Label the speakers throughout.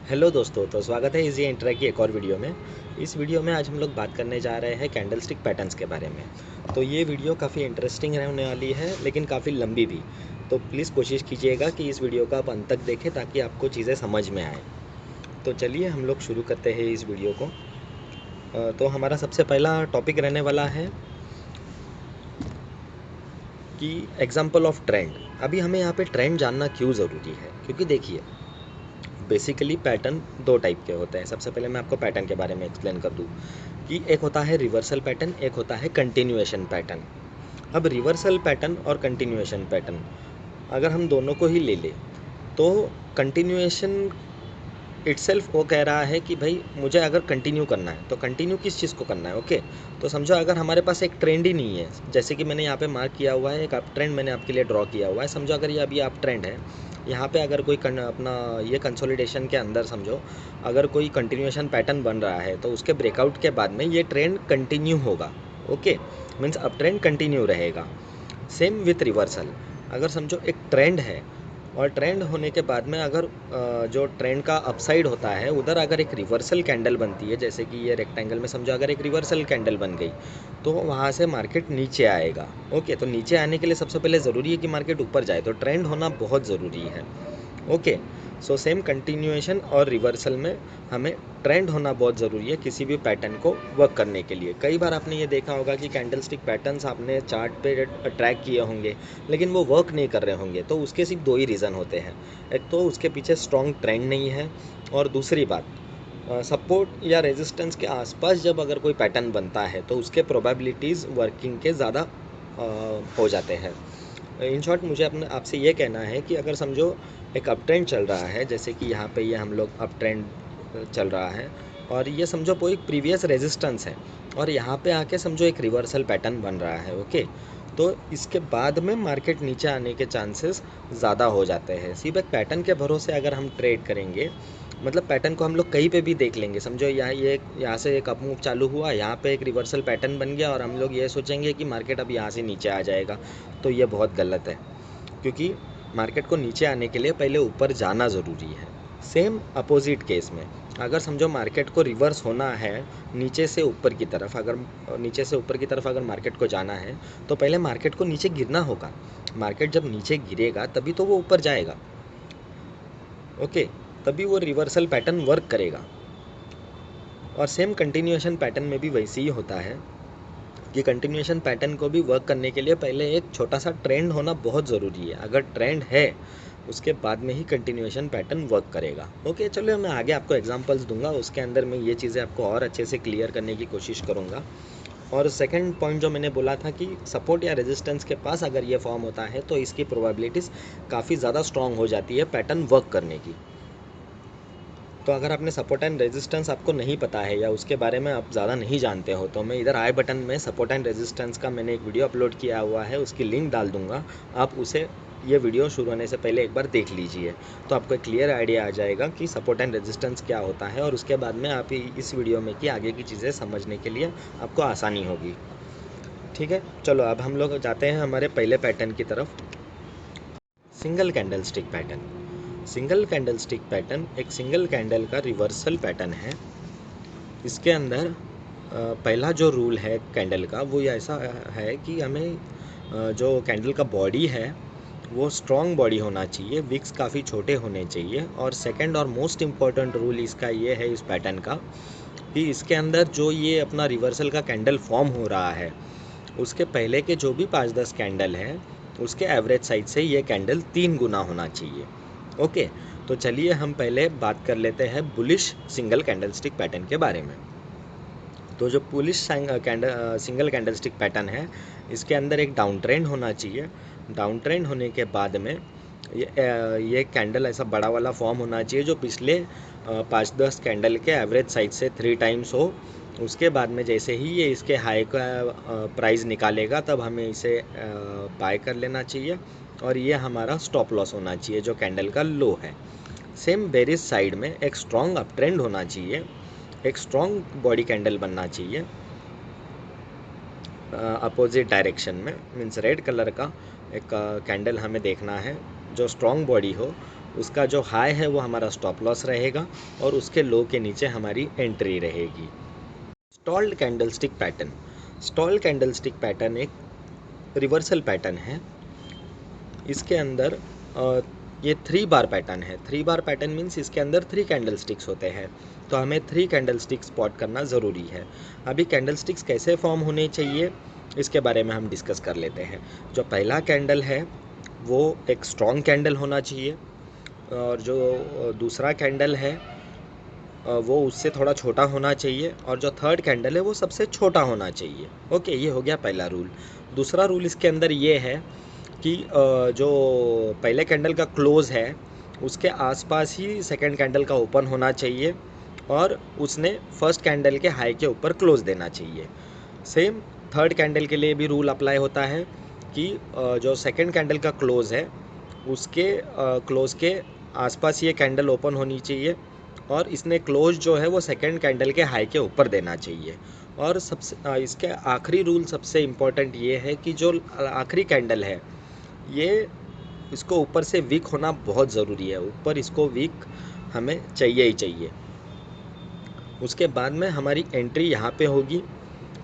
Speaker 1: Hello दोस्तों, तो स्वागत है इजी इंट्रा की एक और वीडियो में। इस वीडियो में आज हम लोग बात करने जा रहे हैं कैंडलस्टिक पैटर्न्स के बारे में। तो ये वीडियो काफ़ी इंटरेस्टिंग रहने वाली है, लेकिन काफ़ी लंबी भी। तो प्लीज़ कोशिश कीजिएगा कि इस वीडियो का आप अंत तक देखें ताकि आपको चीज़ें समझ में आए। तो चलिए हम लोग शुरू करते हैं इस वीडियो को। तो हमारा सबसे पहला टॉपिक रहने वाला है कि एग्जाम्पल ऑफ ट्रेंड। अभी हमें यहाँ पे ट्रेंड जानना क्यों ज़रूरी है, क्योंकि देखिए बेसिकली पैटर्न दो टाइप के होते हैं। सबसे पहले मैं आपको पैटर्न के बारे में एक्सप्लेन कर दूँ कि एक होता है रिवर्सल पैटर्न, एक होता है कंटिन्यूएशन पैटर्न। अब रिवर्सल पैटर्न और कंटिन्यूएशन पैटर्न अगर हम दोनों को ही ले लें तो कंटिन्यूएशन इटसेल्फ वो कह रहा है कि भाई मुझे अगर कंटिन्यू करना है तो कंटिन्यू किस चीज़ को करना है। ओके, तो समझो अगर हमारे पास एक ट्रेंड ही नहीं है, जैसे कि मैंने यहाँ पे मार्क किया हुआ है, एक अप ट्रेंड मैंने आपके लिए ड्रॉ किया हुआ है। समझो अगर ये अभी अप ट्रेंड है, यहाँ पे अगर कोई अपना ये कंसोलिडेशन के अंदर समझो अगर कोई कंटिन्यूएशन पैटर्न बन रहा है तो उसके ब्रेकआउट के बाद में ये ट्रेंड कंटिन्यू होगा। Okay, means up trend continue रहेगा। Same with reversal. अगर समझो एक ट्रेंड है और ट्रेंड होने के बाद में अगर जो ट्रेंड का अपसाइड होता है उधर अगर एक रिवर्सल कैंडल बनती है, जैसे कि ये रेक्टेंगल में समझो अगर एक रिवर्सल कैंडल बन गई तो वहाँ से मार्केट नीचे आएगा। ओके, तो नीचे आने के लिए सबसे पहले ज़रूरी है कि मार्केट ऊपर जाए, तो ट्रेंड होना बहुत ज़रूरी है। ओके, सो सेम कंटिन्यूएशन और रिवर्सल में हमें ट्रेंड होना बहुत ज़रूरी है किसी भी पैटर्न को वर्क करने के लिए। कई बार आपने ये देखा होगा कि कैंडलस्टिक पैटर्न्स आपने चार्ट पे ट्रैक किए होंगे लेकिन वो वर्क नहीं कर रहे होंगे, तो उसके सिर्फ दो ही रीज़न होते हैं। एक तो उसके पीछे स्ट्रॉन्ग ट्रेंड नहीं है, और दूसरी बात सपोर्ट या रेजिस्टेंस के आसपास जब अगर कोई पैटर्न बनता है तो उसके प्रोबेबिलिटीज़ वर्किंग के ज़्यादा हो जाते हैं। इन शॉर्ट मुझे अपने आपसे ये कहना है कि अगर समझो एक अप ट्रेंड चल रहा है, जैसे कि यहाँ पे ये हम लोग अप ट्रेंड चल रहा है, और ये समझो कोई प्रीवियस रेजिस्टेंस है और यहाँ पे आके समझो एक रिवर्सल पैटर्न बन रहा है। ओके, तो इसके बाद में मार्केट नीचे आने के चांसेस ज़्यादा हो जाते हैं। सिर्फ एक पैटर्न के भरोसे अगर हम ट्रेड करेंगे, मतलब पैटर्न को हम लोग कहीं पे भी देख लेंगे, समझो यहाँ से एक अप मूव चालू हुआ, यहाँ पे एक रिवर्सल पैटर्न बन गया और हम लोग ये सोचेंगे कि मार्केट अब यहाँ से नीचे आ जाएगा, तो ये बहुत गलत है। क्योंकि मार्केट को नीचे आने के लिए पहले ऊपर जाना ज़रूरी है। सेम अपोजिट केस में अगर समझो मार्केट को रिवर्स होना है नीचे से ऊपर की तरफ, अगर नीचे से ऊपर की तरफ अगर मार्केट को जाना है तो पहले मार्केट को नीचे गिरना होगा। मार्केट जब नीचे गिरेगा तभी तो वो ऊपर जाएगा। ओके, तभी वो रिवर्सल पैटर्न वर्क करेगा। और सेम कंटिन्यूएशन पैटर्न में भी वैसे ही होता है कि कंटिन्यूएशन पैटर्न को भी वर्क करने के लिए पहले एक छोटा सा ट्रेंड होना बहुत ज़रूरी है। अगर ट्रेंड है उसके बाद में ही कंटिन्यूएशन पैटर्न वर्क करेगा। ओके, चलो मैं आगे आपको एग्जांपल्स दूंगा, उसके अंदर मैं ये चीज़ें आपको और अच्छे से क्लियर करने की कोशिश करूँगा। और सेकंड पॉइंट जो मैंने बोला था कि सपोर्ट या रेजिस्टेंस के पास अगर ये फॉर्म होता है तो इसकी प्रोबेबिलिटीज़ काफ़ी ज़्यादा स्ट्रॉन्ग हो जाती है पैटर्न वर्क करने की। तो अगर आपने सपोर्ट एंड रेजिस्टेंस आपको नहीं पता है या उसके बारे में आप ज़्यादा नहीं जानते हो तो मैं इधर आई बटन में सपोर्ट एंड रेजिस्टेंस का मैंने एक वीडियो अपलोड किया हुआ है, उसकी लिंक डाल दूंगा। आप उसे ये वीडियो शुरू होने से पहले एक बार देख लीजिए, तो आपको एक क्लियर आइडिया आ जाएगा कि सपोर्ट एंड रेजिस्टेंस क्या होता है, और उसके बाद में आप इस वीडियो में कि आगे की चीज़ें समझने के लिए आपको आसानी होगी। ठीक है, चलो अब हम लोग जाते हैं हमारे पहले पैटर्न की तरफ, single candle stick pattern. Single candle stick pattern एक सिंगल कैंडल का रिवर्सल पैटर्न है। इसके अंदर पहला जो रूल है कैंडल का वो ऐसा है कि हमें जो कैंडल का बॉडी है वो स्ट्रॉन्ग बॉडी होना चाहिए, विक्स काफ़ी छोटे होने चाहिए। और सेकंड और मोस्ट इम्पॉर्टेंट रूल इसका ये है इस पैटर्न का कि इसके अंदर जो ये अपना रिवर्सल का कैंडल फॉर्म हो रहा है उसके पहले के जो भी 5-10 कैंडल हैं उसके एवरेज साइज से ये कैंडल 3 गुना होना चाहिए। ओके, तो चलिए हम पहले बात कर लेते हैं bullish single candle stick pattern के बारे में। तो जो bullish single candle stick pattern है इसके अंदर एक डाउन ट्रेंड होना चाहिए। डाउन ट्रेंड होने के बाद में ये कैंडल ऐसा बड़ा वाला फॉर्म होना चाहिए जो पिछले 5-10 कैंडल के एवरेज साइज से 3 टाइम्स हो। उसके बाद में जैसे ही ये इसके हाई का प्राइस निकालेगा तब हमें इसे बाय कर लेना चाहिए, और ये हमारा स्टॉप लॉस होना चाहिए जो कैंडल का लो है। सेम बेरिश साइड में एक स्ट्रॉन्ग अप ट्रेंड होना चाहिए, एक स्ट्रॉन्ग बॉडी कैंडल बनना चाहिए अपोजिट डायरेक्शन में, मीन्स रेड कलर का एक कैंडल हमें देखना है जो स्ट्रॉन्ग बॉडी हो उसका जो हाई है वो हमारा स्टॉप लॉस रहेगा और उसके लो के नीचे हमारी एंट्री रहेगी। Stalled candlestick pattern. Stall candlestick pattern एक रिवर्सल पैटर्न है। इसके अंदर ये 3 बार पैटर्न है। 3 बार पैटर्न मीन्स इसके अंदर 3 कैंडल स्टिक्स होते हैं, तो हमें 3 कैंडल स्टिक्स स्पॉट करना ज़रूरी है। अभी कैंडल स्टिक्स कैसे फॉर्म होने चाहिए इसके बारे में हम डिस्कस कर लेते हैं। जो पहला कैंडल है वो एक स्ट्रॉन्ग कैंडल होना चाहिए, और जो दूसरा कैंडल है वो उससे थोड़ा छोटा होना चाहिए, और जो थर्ड कैंडल है वो सबसे छोटा होना चाहिए। ओके, ये हो गया पहला रूल। दूसरा रूल इसके अंदर ये है कि जो पहले कैंडल का क्लोज़ है उसके आसपास ही सेकंड कैंडल का ओपन होना चाहिए, और उसने फर्स्ट कैंडल के हाई के ऊपर क्लोज़ देना चाहिए। सेम थर्ड कैंडल के लिए भी रूल अप्लाई होता है कि जो सेकंड कैंडल का क्लोज़ है उसके क्लोज़ के आसपास ये कैंडल ओपन होनी चाहिए, और इसने क्लोज जो है वो सेकंड कैंडल के हाई के ऊपर देना चाहिए। और सबसे इसके आखिरी रूल सबसे इम्पोर्टेंट ये है कि जो आखिरी कैंडल है ये इसको ऊपर से वीक होना बहुत ज़रूरी है। ऊपर इसको वीक हमें चाहिए ही चाहिए। उसके बाद में हमारी एंट्री यहाँ पे होगी।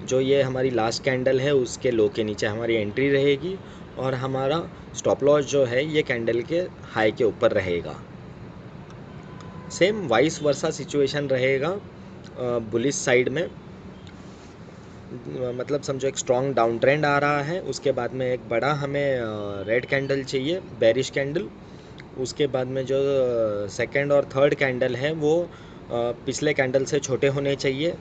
Speaker 1: जो ये हमारी लास्ट कैंडल है उसके लो के नीचे हमारी एंट्री रहेगी, और हमारा स्टॉप लॉस जो है ये कैंडल के हाई के ऊपर रहेगा। सेम वाइस वर्सा सिचुएशन रहेगा बुलिश साइड में। मतलब समझो एक स्ट्रॉन्ग डाउन ट्रेंड आ रहा है, उसके बाद में एक बड़ा हमें रेड कैंडल चाहिए, बेरिश कैंडल। उसके बाद में जो सेकंड और थर्ड कैंडल है वो पिछले कैंडल से छोटे होने चाहिए,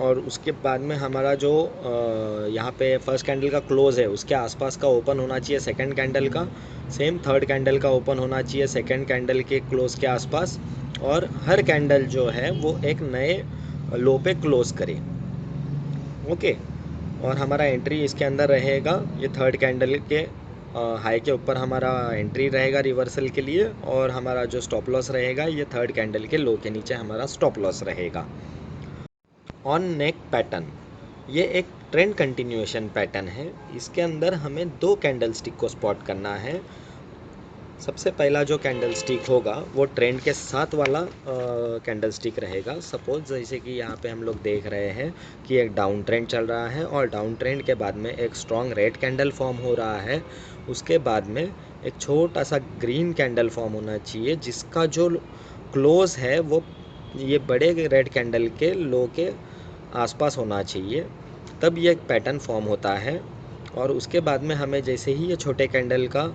Speaker 1: और उसके बाद में हमारा जो यहाँ पे फर्स्ट कैंडल का क्लोज़ है उसके आसपास का ओपन होना चाहिए सेकंड कैंडल का। सेम थर्ड कैंडल का ओपन होना चाहिए सेकंड कैंडल के क्लोज़ के आसपास, और हर कैंडल जो है वो एक नए लो पे क्लोज़ करे। ओके, और हमारा एंट्री इसके अंदर रहेगा ये थर्ड कैंडल के हाई के ऊपर हमारा एंट्री रहेगा रिवर्सल के लिए, और हमारा जो स्टॉप लॉस रहेगा ये थर्ड कैंडल के लो के नीचे हमारा स्टॉप लॉस रहेगा। ऑन नेक पैटर्न, ये एक ट्रेंड कंटिन्यूएशन पैटर्न है। इसके अंदर हमें 2 कैंडल स्टिक को स्पॉट करना है। सबसे पहला जो कैंडल स्टिक होगा वो ट्रेंड के साथ वाला कैंडल स्टिक रहेगा। सपोज जैसे कि यहाँ पे हम लोग देख रहे हैं कि एक डाउन ट्रेंड चल रहा है, और डाउन ट्रेंड के बाद में एक स्ट्रॉन्ग रेड कैंडल फॉर्म हो रहा है। उसके बाद में एक छोटा सा ग्रीन कैंडल फॉर्म होना चाहिए जिसका जो क्लोज है वो ये बड़े रेड कैंडल के लो के आसपास होना चाहिए, तब ये एक पैटर्न फॉर्म होता है। और उसके बाद में हमें जैसे ही ये छोटे कैंडल का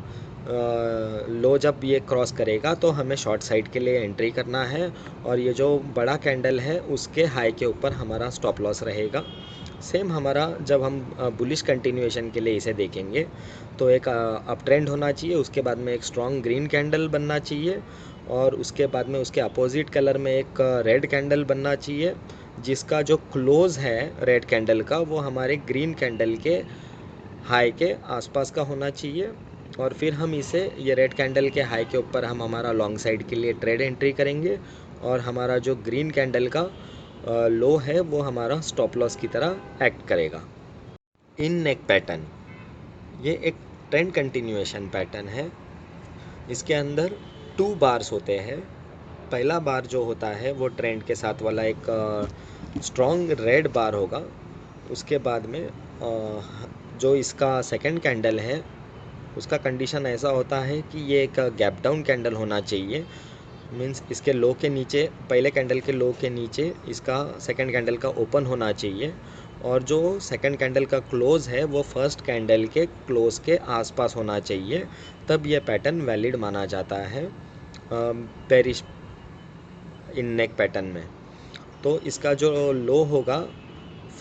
Speaker 1: लो जब ये क्रॉस करेगा तो हमें शॉर्ट साइड के लिए एंट्री करना है, और ये जो बड़ा कैंडल है उसके हाई के ऊपर हमारा स्टॉप लॉस रहेगा। सेम हमारा जब हम बुलिश कंटिन्यूएशन के लिए इसे देखेंगे तो एक अप ट्रेंड होना चाहिए, उसके बाद में एक स्ट्रॉन्ग ग्रीन कैंडल बनना चाहिए, और उसके बाद में उसके अपोजिट कलर में एक रेड कैंडल बनना चाहिए जिसका जो क्लोज़ है रेड कैंडल का वो हमारे ग्रीन कैंडल के हाई के आसपास का होना चाहिए। और फिर हम इसे ये रेड कैंडल के हाई के ऊपर हम हमारा लॉन्ग साइड के लिए ट्रेड एंट्री करेंगे, और हमारा जो ग्रीन कैंडल का लो है वो हमारा स्टॉप लॉस की तरह एक्ट करेगा। इन नेक पैटर्न, ये एक ट्रेंड कंटिन्यूएशन पैटर्न है। इसके अंदर 2 बार्स होते हैं। पहला बार जो होता है वो ट्रेंड के साथ वाला एक स्ट्रॉन्ग रेड बार होगा। उसके बाद में जो इसका सेकंड कैंडल है उसका कंडीशन ऐसा होता है कि ये एक गैप डाउन कैंडल होना चाहिए। मीन्स इसके लो के नीचे, पहले कैंडल के लो के नीचे इसका सेकंड कैंडल का ओपन होना चाहिए, और जो सेकंड कैंडल का क्लोज़ है वो फर्स्ट कैंडल के क्लोज़ के आसपास होना चाहिए, तब ये पैटर्न वैलिड माना जाता है बेरिश इन नेक पैटर्न में। तो इसका जो लो होगा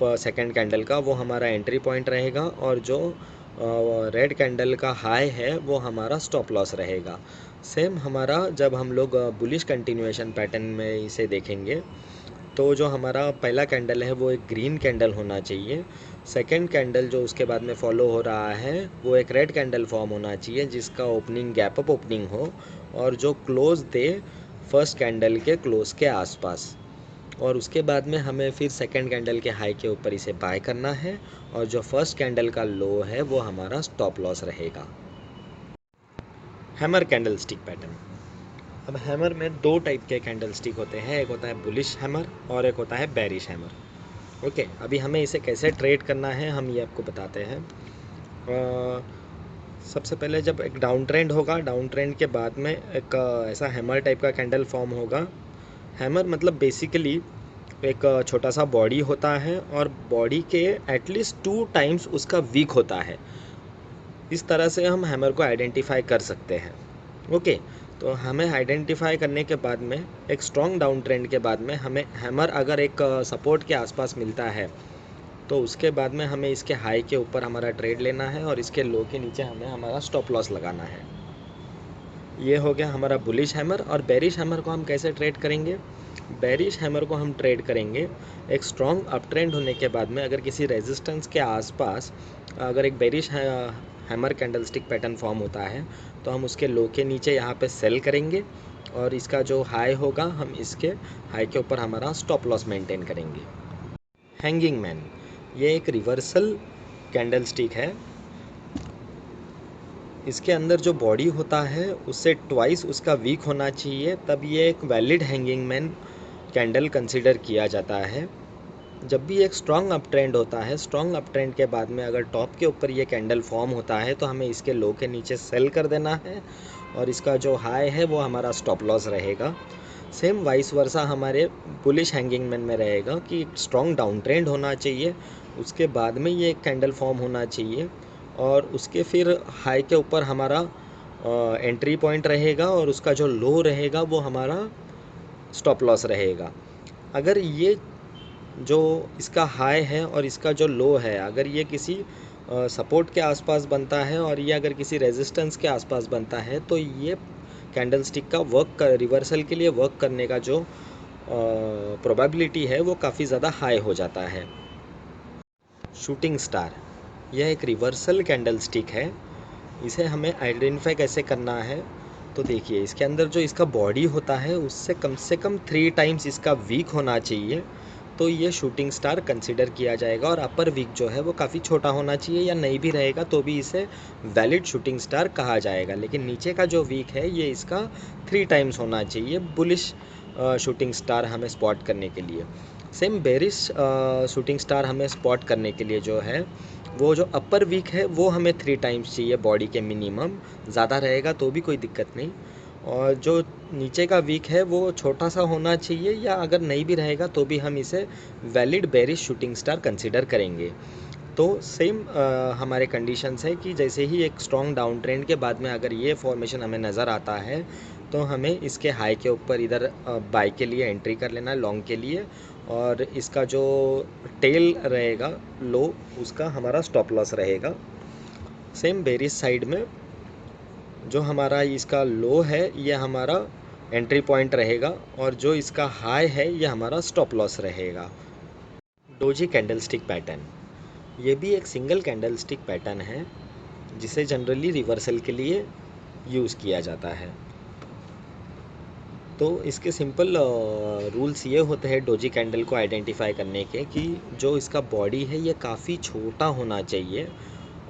Speaker 1: सेकंड कैंडल का वो हमारा एंट्री पॉइंट रहेगा, और जो रेड कैंडल का हाई है वो हमारा स्टॉप लॉस रहेगा। सेम हमारा जब हम लोग बुलिश कंटिन्यूएशन पैटर्न में इसे देखेंगे तो जो हमारा पहला कैंडल है वो एक ग्रीन कैंडल होना चाहिए। सेकंड कैंडल जो उसके बाद में फॉलो हो रहा है वो एक रेड कैंडल फॉर्म होना चाहिए जिसका ओपनिंग गैप अप ओपनिंग हो, और जो क्लोज दे फर्स्ट कैंडल के क्लोज के आसपास। और उसके बाद में हमें फिर सेकंड कैंडल के हाई के ऊपर इसे बाय करना है, और जो फर्स्ट कैंडल का लो है वो हमारा स्टॉप लॉस रहेगा। Hammer candle stick pattern. अब हैमर में दो टाइप के कैंडल स्टिक होते हैं, एक होता है बुलिश हैमर और एक होता है बेरिश हैमर। ओके, अभी हमें इसे कैसे ट्रेड करना है हम ये आपको बताते हैं। सबसे पहले जब एक डाउन ट्रेंड होगा, डाउन ट्रेंड के बाद में एक ऐसा हैमर टाइप का कैंडल फॉर्म होगा। हैमर मतलब बेसिकली एक छोटा सा बॉडी होता है और बॉडी के एटलीस्ट 2 टाइम्स उसका वीक होता है। इस तरह से हम हैमर को आइडेंटिफाई कर सकते हैं। ओके, तो हमें आइडेंटिफाई करने के बाद में एक स्ट्रॉन्ग डाउन ट्रेंड के बाद में हमें हैमर अगर एक सपोर्ट के आसपास मिलता है तो उसके बाद में हमें इसके हाई के ऊपर हमारा ट्रेड लेना है और इसके लो के नीचे हमें हमारा स्टॉप लॉस लगाना है। ये हो गया हमारा बुलिश हैमर। और बेरिश हैमर को हम कैसे ट्रेड करेंगे? बेरिश हैमर को हम ट्रेड करेंगे एक स्ट्रॉन्ग अप ट्रेंड होने के बाद में अगर किसी रेजिस्टेंस के आसपास अगर एक bearish hammer candle stick pattern form होता है तो हम उसके लो के नीचे यहाँ पे सेल करेंगे और इसका जो हाई होगा हम इसके हाई के ऊपर हमारा स्टॉप लॉस मेंटेन करेंगे। हैंगिंग मैन, ये एक रिवर्सल कैंडल स्टिक है। इसके अंदर जो बॉडी होता है उससे ट्वाइस उसका वीक होना चाहिए, तब ये एक valid hanging man candle consider किया जाता है। जब भी एक स्ट्रॉन्ग अप ट्रेंड होता है, स्ट्रॉन्ग अप ट्रेंड के बाद में अगर टॉप के ऊपर ये कैंडल फॉर्म होता है तो हमें इसके लो के नीचे सेल कर देना है और इसका जो हाई है वो हमारा स्टॉप लॉस रहेगा। सेम वाइस वर्सा हमारे बुलिश हैंगिंग मैन में रहेगा कि स्ट्रॉन्ग डाउन ट्रेंड होना चाहिए, उसके बाद में ये कैंडल फॉर्म होना चाहिए और उसके फिर हाई के ऊपर हमारा एंट्री पॉइंट रहेगा और उसका जो लो रहेगा वो हमारा स्टॉप लॉस रहेगा। अगर ये जो इसका हाई है और इसका जो लो है अगर ये किसी सपोर्ट के आसपास बनता है और ये अगर किसी रेजिस्टेंस के आसपास बनता है तो ये कैंडल स्टिक का रिवर्सल के लिए वर्क करने का जो प्रोबेबिलिटी है वो काफ़ी ज़्यादा हाई हो जाता है। शूटिंग स्टार, यह एक रिवर्सल कैंडल स्टिक है। इसे हमें आइडेंटिफाई कैसे करना है? तो देखिए, इसके अंदर जो इसका बॉडी होता है उससे कम से कम 3 टाइम्स इसका वीक होना चाहिए तो ये शूटिंग स्टार कंसिडर किया जाएगा। और अपर वीक जो है वो काफ़ी छोटा होना चाहिए या नहीं भी रहेगा तो भी इसे वैलिड शूटिंग स्टार कहा जाएगा। लेकिन नीचे का जो वीक है ये इसका 3 टाइम्स होना चाहिए बुलिश शूटिंग स्टार हमें स्पॉट करने के लिए। सेम बेरिश शूटिंग स्टार हमें स्पॉट करने के लिए जो है वो जो अपर वीक है वो हमें 3 टाइम्स चाहिए बॉडी के मिनिमम, ज़्यादा रहेगा तो भी कोई दिक्कत नहीं। और जो नीचे का वीक है वो छोटा सा होना चाहिए या अगर नहीं भी रहेगा तो भी हम इसे valid bearish shooting star consider करेंगे। तो सेम हमारे कंडीशंस है कि जैसे ही एक स्ट्रॉन्ग डाउन ट्रेंड के बाद में अगर ये फॉर्मेशन हमें नज़र आता है तो हमें इसके हाई के ऊपर इधर बाई के लिए एंट्री कर लेना है लॉन्ग के लिए और इसका जो टेल रहेगा लो उसका हमारा स्टॉप लॉस रहेगा। सेम बेरिश साइड में जो हमारा इसका लो है ये हमारा एंट्री पॉइंट रहेगा और जो इसका हाई है ये हमारा स्टॉप लॉस रहेगा। डोजी कैंडल स्टिक पैटर्न, ये भी एक सिंगल कैंडल स्टिक पैटर्न है जिसे जनरली रिवर्सल के लिए यूज़ किया जाता है। तो इसके सिंपल रूल्स ये होते हैं डोजी कैंडल को आइडेंटिफाई करने के कि जो इसका बॉडी है ये काफ़ी छोटा होना चाहिए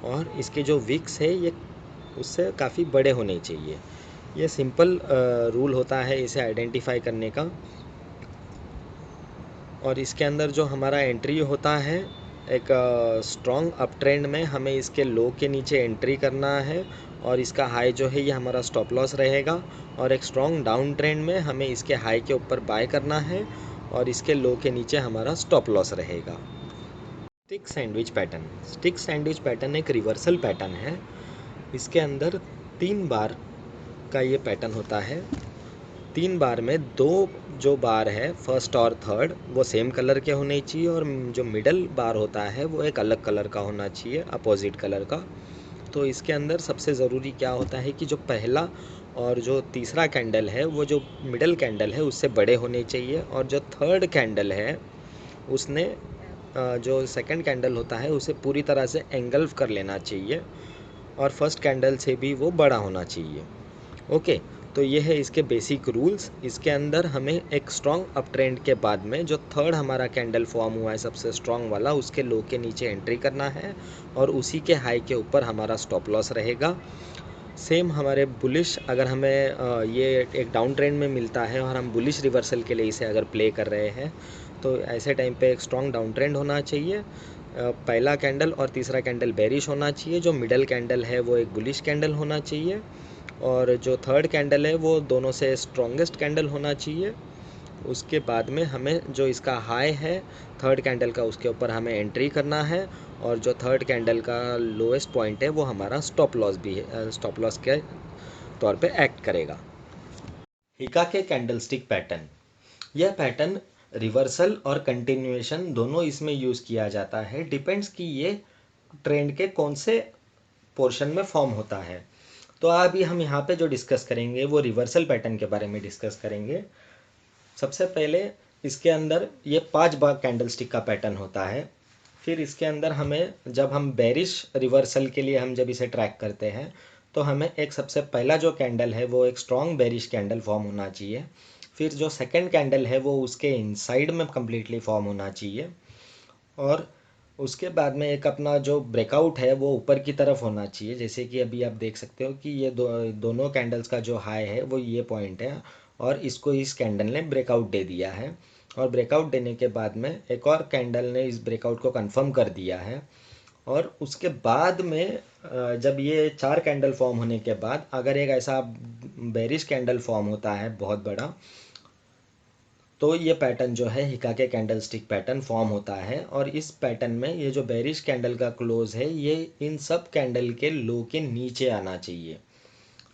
Speaker 1: और इसके जो विक्स है ये उससे काफ़ी बड़े होने चाहिए। ये सिंपल रूल होता है इसे आइडेंटिफाई करने का। और इसके अंदर जो हमारा एंट्री होता है एक स्ट्रॉन्ग अप ट्रेंड में हमें इसके लो के नीचे एंट्री करना है और इसका हाई जो है ये हमारा स्टॉप लॉस रहेगा और एक स्ट्रॉन्ग डाउन ट्रेंड में हमें इसके हाई के ऊपर बाय करना है और इसके लो के नीचे हमारा स्टॉप लॉस रहेगा। Stick sandwich pattern, stick sandwich pattern एक रिवर्सल पैटर्न है। इसके अंदर 3 बार का ये पैटर्न होता है। 3 बार में 2 जो बार है फर्स्ट और थर्ड वो सेम कलर के होने चाहिए और जो मिडल बार होता है वो एक अलग कलर का होना चाहिए, अपोजिट कलर का। तो इसके अंदर सबसे ज़रूरी क्या होता है कि जो पहला और जो तीसरा कैंडल है वो जो मिडल कैंडल है उससे बड़े होने चाहिए और जो थर्ड कैंडल है उसने जो सेकंड कैंडल होता है उसे पूरी तरह से एंगल्फ कर लेना चाहिए और फर्स्ट कैंडल से भी वो बड़ा होना चाहिए। ओके, तो ये है इसके बेसिक रूल्स। इसके अंदर हमें एक स्ट्रॉन्ग अप ट्रेंड के बाद में जो थर्ड हमारा कैंडल फॉर्म हुआ है सबसे स्ट्रॉन्ग वाला उसके लो के नीचे एंट्री करना है और उसी के हाई के ऊपर हमारा स्टॉप लॉस रहेगा। सेम हमारे बुलिश, अगर हमें ये एक डाउन ट्रेंड में मिलता है और हम बुलिश रिवर्सल के लिए इसे अगर प्ले कर रहे हैं, तो ऐसे टाइम पे एक स्ट्रॉन्ग डाउन ट्रेंड होना चाहिए। पहला कैंडल और तीसरा कैंडल बेरिश होना चाहिए, जो मिडल कैंडल है वो एक बुलिश कैंडल होना चाहिए, और जो थर्ड कैंडल है वो दोनों से स्ट्रॉन्गेस्ट कैंडल होना चाहिए। उसके बाद में हमें जो इसका हाई है थर्ड कैंडल का, उसके ऊपर हमें एंट्री करना है, और जो थर्ड कैंडल का लोएस्ट पॉइंट है वो हमारा स्टॉप लॉस भी है, स्टॉप लॉस के तौर पे एक्ट करेगा। हिका के कैंडलस्टिक पैटर्न, यह पैटर्न रिवर्सल और कंटिन्यूएशन दोनों इसमें यूज़ किया जाता है, डिपेंड्स कि ये ट्रेंड के कौन से पोर्शन में फॉर्म होता है। तो अभी हम यहाँ पे जो डिस्कस करेंगे वो रिवर्सल पैटर्न के बारे में डिस्कस करेंगे। सबसे पहले इसके अंदर ये 5 बार कैंडलस्टिक का पैटर्न होता है। फिर इसके अंदर हमें, जब हम बेरिश रिवर्सल के लिए हम जब इसे ट्रैक करते हैं, तो हमें एक सबसे पहला जो कैंडल है वो एक स्ट्रॉन्ग बेरिश कैंडल फॉर्म होना चाहिए। फिर जो सेकंड कैंडल है वो उसके इनसाइड में कम्प्लीटली फॉर्म होना चाहिए, और उसके बाद में एक अपना जो ब्रेकआउट है वो ऊपर की तरफ होना चाहिए। जैसे कि अभी आप देख सकते हो कि ये दोनों कैंडल्स का जो हाई है वो ये पॉइंट है, और इसको इस कैंडल ने ब्रेकआउट दे दिया है, और ब्रेकआउट देने के बाद में एक और कैंडल ने इस ब्रेकआउट को कंफर्म कर दिया है। और उसके बाद में जब ये 4 कैंडल फॉर्म होने के बाद अगर एक ऐसा बेरिश कैंडल फॉर्म होता है बहुत बड़ा, तो ये पैटर्न जो है हिका के कैंडल स्टिक पैटर्न फॉर्म होता है। और इस पैटर्न में ये जो बेरिश कैंडल का क्लोज है ये इन सब कैंडल के लो के नीचे आना चाहिए,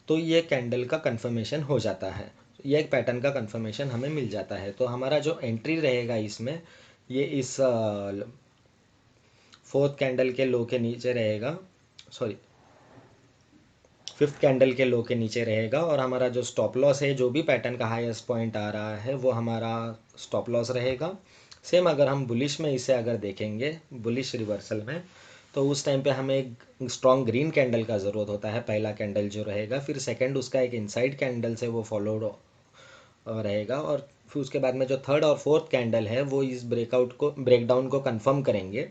Speaker 1: तो ये कैंडल का कंफर्मेशन हो जाता है, ये एक पैटर्न का कंफर्मेशन हमें मिल जाता है। तो हमारा जो एंट्री रहेगा इसमें, ये इस फोर्थ कैंडल के लो के नीचे रहेगा, सॉरी फिफ्थ कैंडल के लो के नीचे रहेगा, और हमारा जो स्टॉप लॉस है, जो भी पैटर्न का हाईएस्ट पॉइंट आ रहा है वो हमारा स्टॉप लॉस रहेगा। सेम अगर हम बुलिश में इसे अगर देखेंगे, बुलिश रिवर्सल में, तो उस टाइम पे हमें एक स्ट्रॉन्ग ग्रीन कैंडल का ज़रूरत होता है, पहला कैंडल जो रहेगा। फिर सेकंड उसका एक इनसाइड कैंडल से वो फॉलोड रहेगा, और फिर उसके बाद में जो थर्ड और फोर्थ कैंडल है वो इस ब्रेकडाउन को कंफर्म करेंगे,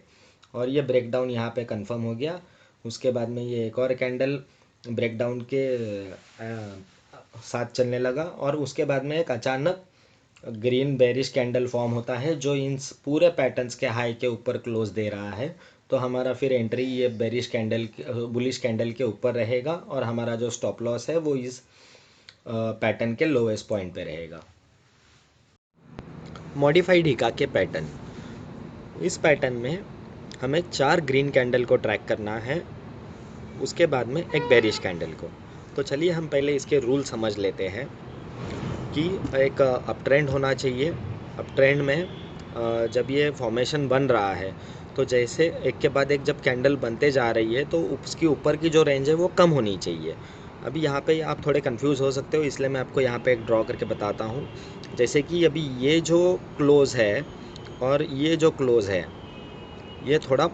Speaker 1: और ये ब्रेकडाउन यहाँ पे कंफर्म हो गया। उसके बाद में ये एक और कैंडल ब्रेकडाउन के साथ चलने लगा, और उसके बाद में एक अचानक ग्रीन बेरिश कैंडल फॉर्म होता है जो इन पूरे पैटर्न्स के हाई के ऊपर क्लोज दे रहा है। तो हमारा फिर एंट्री ये बेरिश कैंडल, बुलिश कैंडल के ऊपर रहेगा, और हमारा जो स्टॉप लॉस है वो इस पैटर्न के लोएस्ट पॉइंट पे रहेगा। मॉडिफाइड हिका के पैटर्न, इस पैटर्न में हमें 4 ग्रीन कैंडल को ट्रैक करना है, उसके बाद में एक बेरिश कैंडल को। तो चलिए हम पहले इसके रूल समझ लेते हैं कि एक अप ट्रेंड होना चाहिए। अप ट्रेंड में जब ये फॉर्मेशन बन रहा है, तो जैसे एक के बाद एक जब कैंडल बनते जा रही है तो उसकी ऊपर की जो रेंज है वो कम होनी चाहिए। अभी यहाँ पे आप थोड़े कंफ्यूज हो सकते हो, इसलिए मैं आपको यहाँ पे एक ड्रॉ करके बताता हूँ। जैसे कि अभी ये जो क्लोज़ है और ये जो क्लोज़ है ये थोड़ा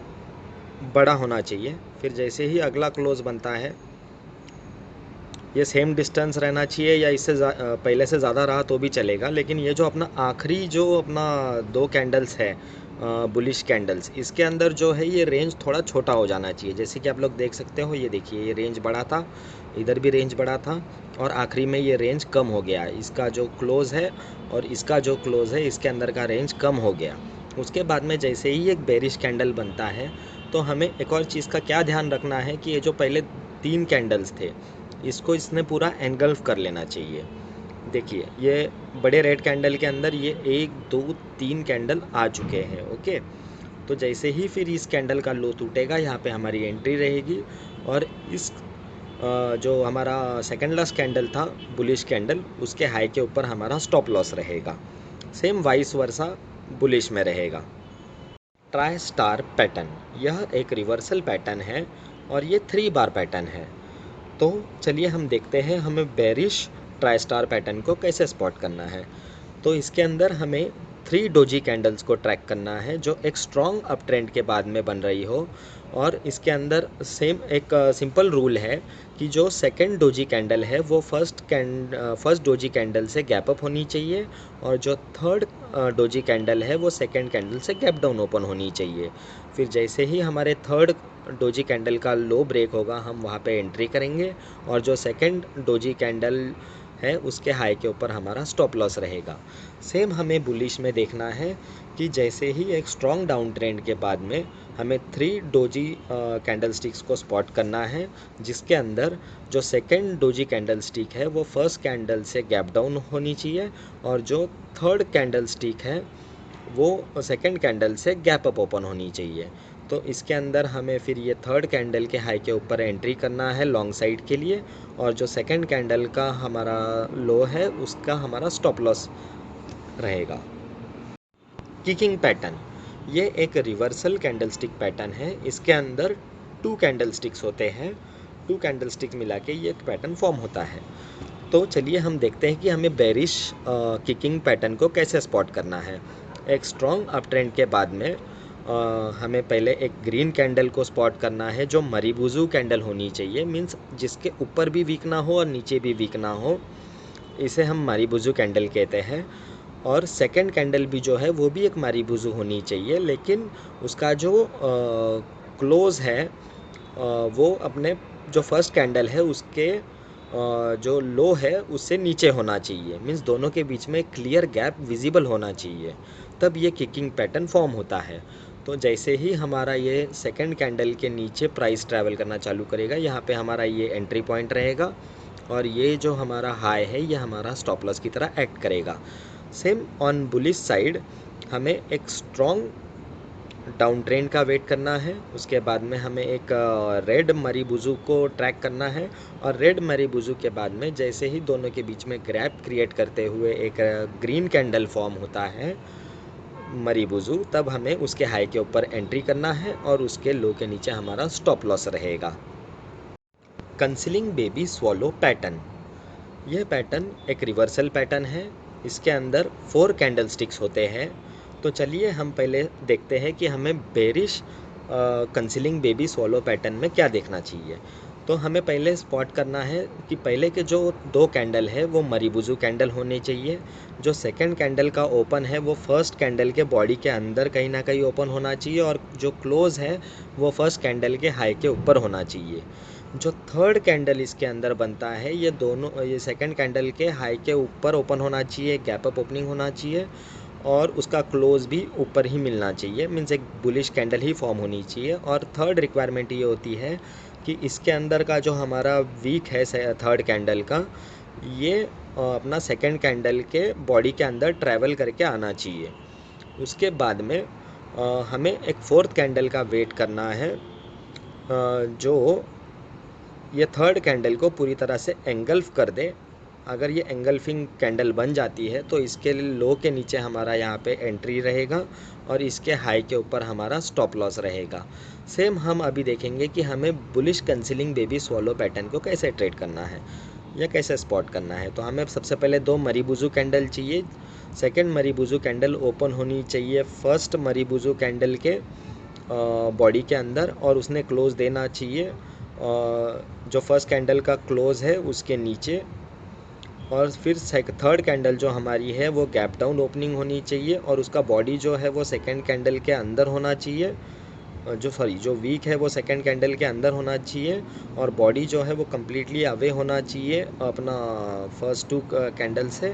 Speaker 1: बड़ा होना चाहिए। फिर जैसे ही अगला क्लोज़ बनता है ये सेम डिस्टेंस रहना चाहिए, या इससे पहले से ज़्यादा रहा तो भी चलेगा, लेकिन ये जो अपना आखिरी जो अपना 2 कैंडल्स है बुलिश कैंडल्स, इसके अंदर जो है ये रेंज थोड़ा छोटा हो जाना चाहिए। जैसे कि आप लोग देख सकते हो, ये देखिए ये रेंज बड़ा था, इधर भी रेंज बड़ा था, और आखिरी में ये रेंज कम हो गया। इसका जो क्लोज़ है और इसका जो क्लोज़ है इसके अंदर का रेंज कम हो गया। उसके बाद में जैसे ही एक बेरिश कैंडल बनता है, तो हमें एक और चीज़ का क्या ध्यान रखना है कि ये जो पहले 3 कैंडल्स थे इसको इसने पूरा एनगल्फ कर लेना चाहिए। देखिए ये बड़े रेड कैंडल के अंदर ये 1 2 3 कैंडल आ चुके हैं। ओके, तो जैसे ही फिर इस कैंडल का लो टूटेगा, यहाँ पे हमारी एंट्री रहेगी, और इस जो हमारा सेकंड लास्ट कैंडल था बुलिश कैंडल, उसके हाई के ऊपर हमारा स्टॉप लॉस रहेगा। सेम वाइस वर्सा बुलिश में रहेगा। ट्राई स्टार पैटर्न, यह एक रिवर्सल पैटर्न है और ये 3 बार पैटर्न है। तो चलिए हम देखते हैं हमें बेरिश ट्राई स्टार पैटर्न को कैसे स्पॉट करना है। तो इसके अंदर हमें 3 डोजी कैंडल्स को ट्रैक करना है जो एक स्ट्रॉन्ग अप ट्रेंड के बाद में बन रही हो। और इसके अंदर सेम एक सिंपल रूल है कि जो सेकंड डोजी कैंडल है वो फर्स्ट डोजी कैंडल से गैप अप होनी चाहिए, और जो थर्ड डोजी कैंडल है वो सेकंड कैंडल से गैप डाउन ओपन होनी चाहिए। फिर जैसे ही हमारे थर्ड डोजी कैंडल का लो ब्रेक होगा हम वहाँ पे एंट्री करेंगे, और जो सेकंड डोजी कैंडल है उसके हाई के ऊपर हमारा स्टॉप लॉस रहेगा। सेम हमें बुलिश में देखना है कि जैसे ही एक स्ट्रॉन्ग डाउन ट्रेंड के बाद में हमें 3 डोजी कैंडल स्टिक्स को स्पॉट करना है, जिसके अंदर जो सेकंड डोजी कैंडल स्टिक है वो फर्स्ट कैंडल से गैप डाउन होनी चाहिए, और जो थर्ड कैंडल स्टिक है वो सेकंड कैंडल से गैप अप ओपन होनी चाहिए। तो इसके अंदर हमें फिर ये थर्ड कैंडल के हाई के ऊपर एंट्री करना है लॉन्ग साइड के लिए, और जो सेकंड कैंडल का हमारा लो है उसका हमारा स्टॉप लॉस रहेगा। किकिंग पैटर्न, ये एक रिवर्सल कैंडलस्टिक पैटर्न है। इसके अंदर 2 कैंडल स्टिक्स होते हैं, 2 कैंडल स्टिक्स मिला के ये एक पैटर्न फॉर्म होता है। तो चलिए हम देखते हैं कि हमें बेरिश किकिंग पैटर्न को कैसे स्पॉट करना है। एक स्ट्रॉन्ग अप ट्रेंड के बाद में हमें पहले एक ग्रीन कैंडल को स्पॉट करना है जो मरीबुजू कैंडल होनी चाहिए, मींस जिसके ऊपर भी वीक ना हो और नीचे भी वीक ना हो, इसे हम मरीबुजू कैंडल कहते हैं। और सेकंड कैंडल भी जो है वो भी एक मरीबुजू होनी चाहिए, लेकिन उसका जो क्लोज है वो अपने जो फर्स्ट कैंडल है उसके जो लो है उससे नीचे होना चाहिए, मींस दोनों के बीच में क्लियर गैप विजिबल होना चाहिए, तब ये किकिंग पैटर्न फॉर्म होता है। तो जैसे ही हमारा ये सेकंड कैंडल के नीचे प्राइस ट्रैवल करना चालू करेगा, यहाँ पे हमारा ये एंट्री पॉइंट रहेगा, और ये जो हमारा हाई है ये हमारा स्टॉप लॉस की तरह एक्ट करेगा। सेम ऑन बुलिश साइड हमें एक स्ट्रॉन्ग डाउन ट्रेंड का वेट करना है, उसके बाद में हमें एक रेड मरीबुजू को ट्रैक करना है, और रेड मरीबुजू के बाद में जैसे ही दोनों के बीच में गैप क्रिएट करते हुए एक ग्रीन कैंडल फॉर्म होता है मरीबुजू, तब हमें उसके हाई के ऊपर एंट्री करना है और उसके लो के नीचे हमारा स्टॉप लॉस रहेगा। कंसीलिंग बेबी स्वॉलो पैटर्न, यह पैटर्न एक रिवर्सल पैटर्न है। इसके अंदर 4 कैंडल स्टिक्स होते हैं। तो चलिए हम पहले देखते हैं कि हमें bearish concealing baby swallow pattern में क्या देखना चाहिए। तो हमें पहले स्पॉट करना है कि पहले के जो 2 कैंडल है वो मरीबुजू कैंडल होने चाहिए। जो सेकंड कैंडल का ओपन है वो फर्स्ट कैंडल के बॉडी के अंदर कहीं ना कहीं ओपन होना चाहिए, और जो क्लोज है वो फर्स्ट कैंडल के हाई के ऊपर होना चाहिए। जो थर्ड कैंडल इसके अंदर बनता है ये दोनों, ये सेकंड कैंडल के हाई के ऊपर ओपन होना चाहिए, गैप अप ओपनिंग होना चाहिए, और उसका क्लोज भी ऊपर ही मिलना चाहिए, मीन्स एक बुलिश कैंडल ही फॉर्म होनी चाहिए। और थर्ड रिक्वायरमेंट ये होती है कि इसके अंदर का जो हमारा वीक है थर्ड कैंडल का, ये अपना सेकंड कैंडल के बॉडी के अंदर ट्रैवल करके आना चाहिए। उसके बाद में हमें एक फोर्थ कैंडल का वेट करना है जो ये थर्ड कैंडल को पूरी तरह से एंगल्फ कर दे। अगर ये एंगल्फिंग कैंडल बन जाती है तो इसके लो के नीचे हमारा यहाँ पे एंट्री रहेगा, और इसके हाई के ऊपर हमारा स्टॉप लॉस रहेगा। सेम हम अभी देखेंगे कि हमें bullish concealing baby swallow pattern को कैसे ट्रेड करना है या कैसे स्पॉट करना है। तो हमें सबसे पहले 2 मरीबुजू कैंडल चाहिए। सेकेंड मरीबुजू कैंडल ओपन होनी चाहिए फर्स्ट मरीबुजू कैंडल के बॉडी के अंदर, और उसने क्लोज देना चाहिए जो फर्स्ट कैंडल का क्लोज है उसके नीचे। और फिर थर्ड कैंडल जो हमारी है वो गैप डाउन ओपनिंग होनी चाहिए, और उसका बॉडी जो है वो सेकंड कैंडल के अंदर होना चाहिए, जो वीक है वो सेकंड कैंडल के अंदर होना चाहिए, और बॉडी जो है वो कम्प्लीटली अवे होना चाहिए अपना फर्स्ट 2 कैंडल से।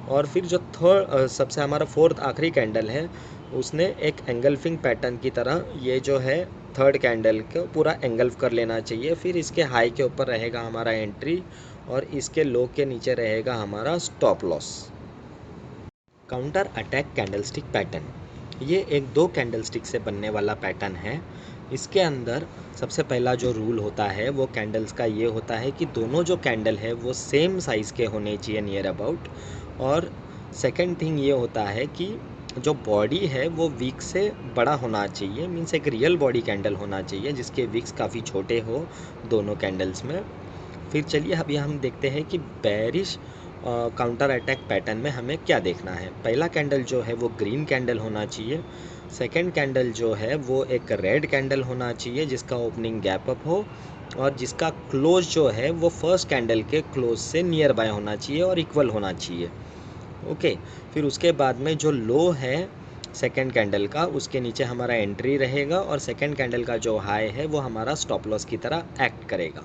Speaker 1: और फिर जो थर्ड सबसे हमारा फोर्थ आखिरी कैंडल है उसने एक एंगल्फिंग पैटर्न की तरह ये जो है थर्ड कैंडल को पूरा एंगल्फ कर लेना चाहिए। फिर इसके हाई के ऊपर रहेगा हमारा एंट्री, और इसके लो के नीचे रहेगा हमारा stop loss. Counter attack candlestick pattern, ये एक 2 कैंडलस्टिक से बनने वाला पैटर्न है। इसके अंदर सबसे पहला जो रूल होता है वो कैंडल्स का ये होता है कि दोनों जो कैंडल है वो सेम साइज़ के होने चाहिए नियर अबाउट। और सेकंड थिंग ये होता है कि जो बॉडी है वो वीक से बड़ा होना चाहिए, मीन्स एक रियल बॉडी कैंडल होना चाहिए जिसके वीक्स काफ़ी छोटे हो दोनों कैंडल्स में। फिर चलिए अभी हम देखते हैं कि बेरिश काउंटर अटैक पैटर्न में हमें क्या देखना है। पहला कैंडल जो है वो ग्रीन कैंडल होना चाहिए। सेकंड कैंडल जो है वो एक रेड कैंडल होना चाहिए जिसका ओपनिंग गैप अप हो और जिसका क्लोज जो है वो फर्स्ट कैंडल के क्लोज से नियर बाय होना चाहिए और इक्वल होना चाहिए। ओके, फिर उसके बाद में जो लो है सेकंड कैंडल का, उसके नीचे हमारा एंट्री रहेगा और सेकंड कैंडल का जो हाई है वो हमारा स्टॉप लॉस की तरह एक्ट करेगा।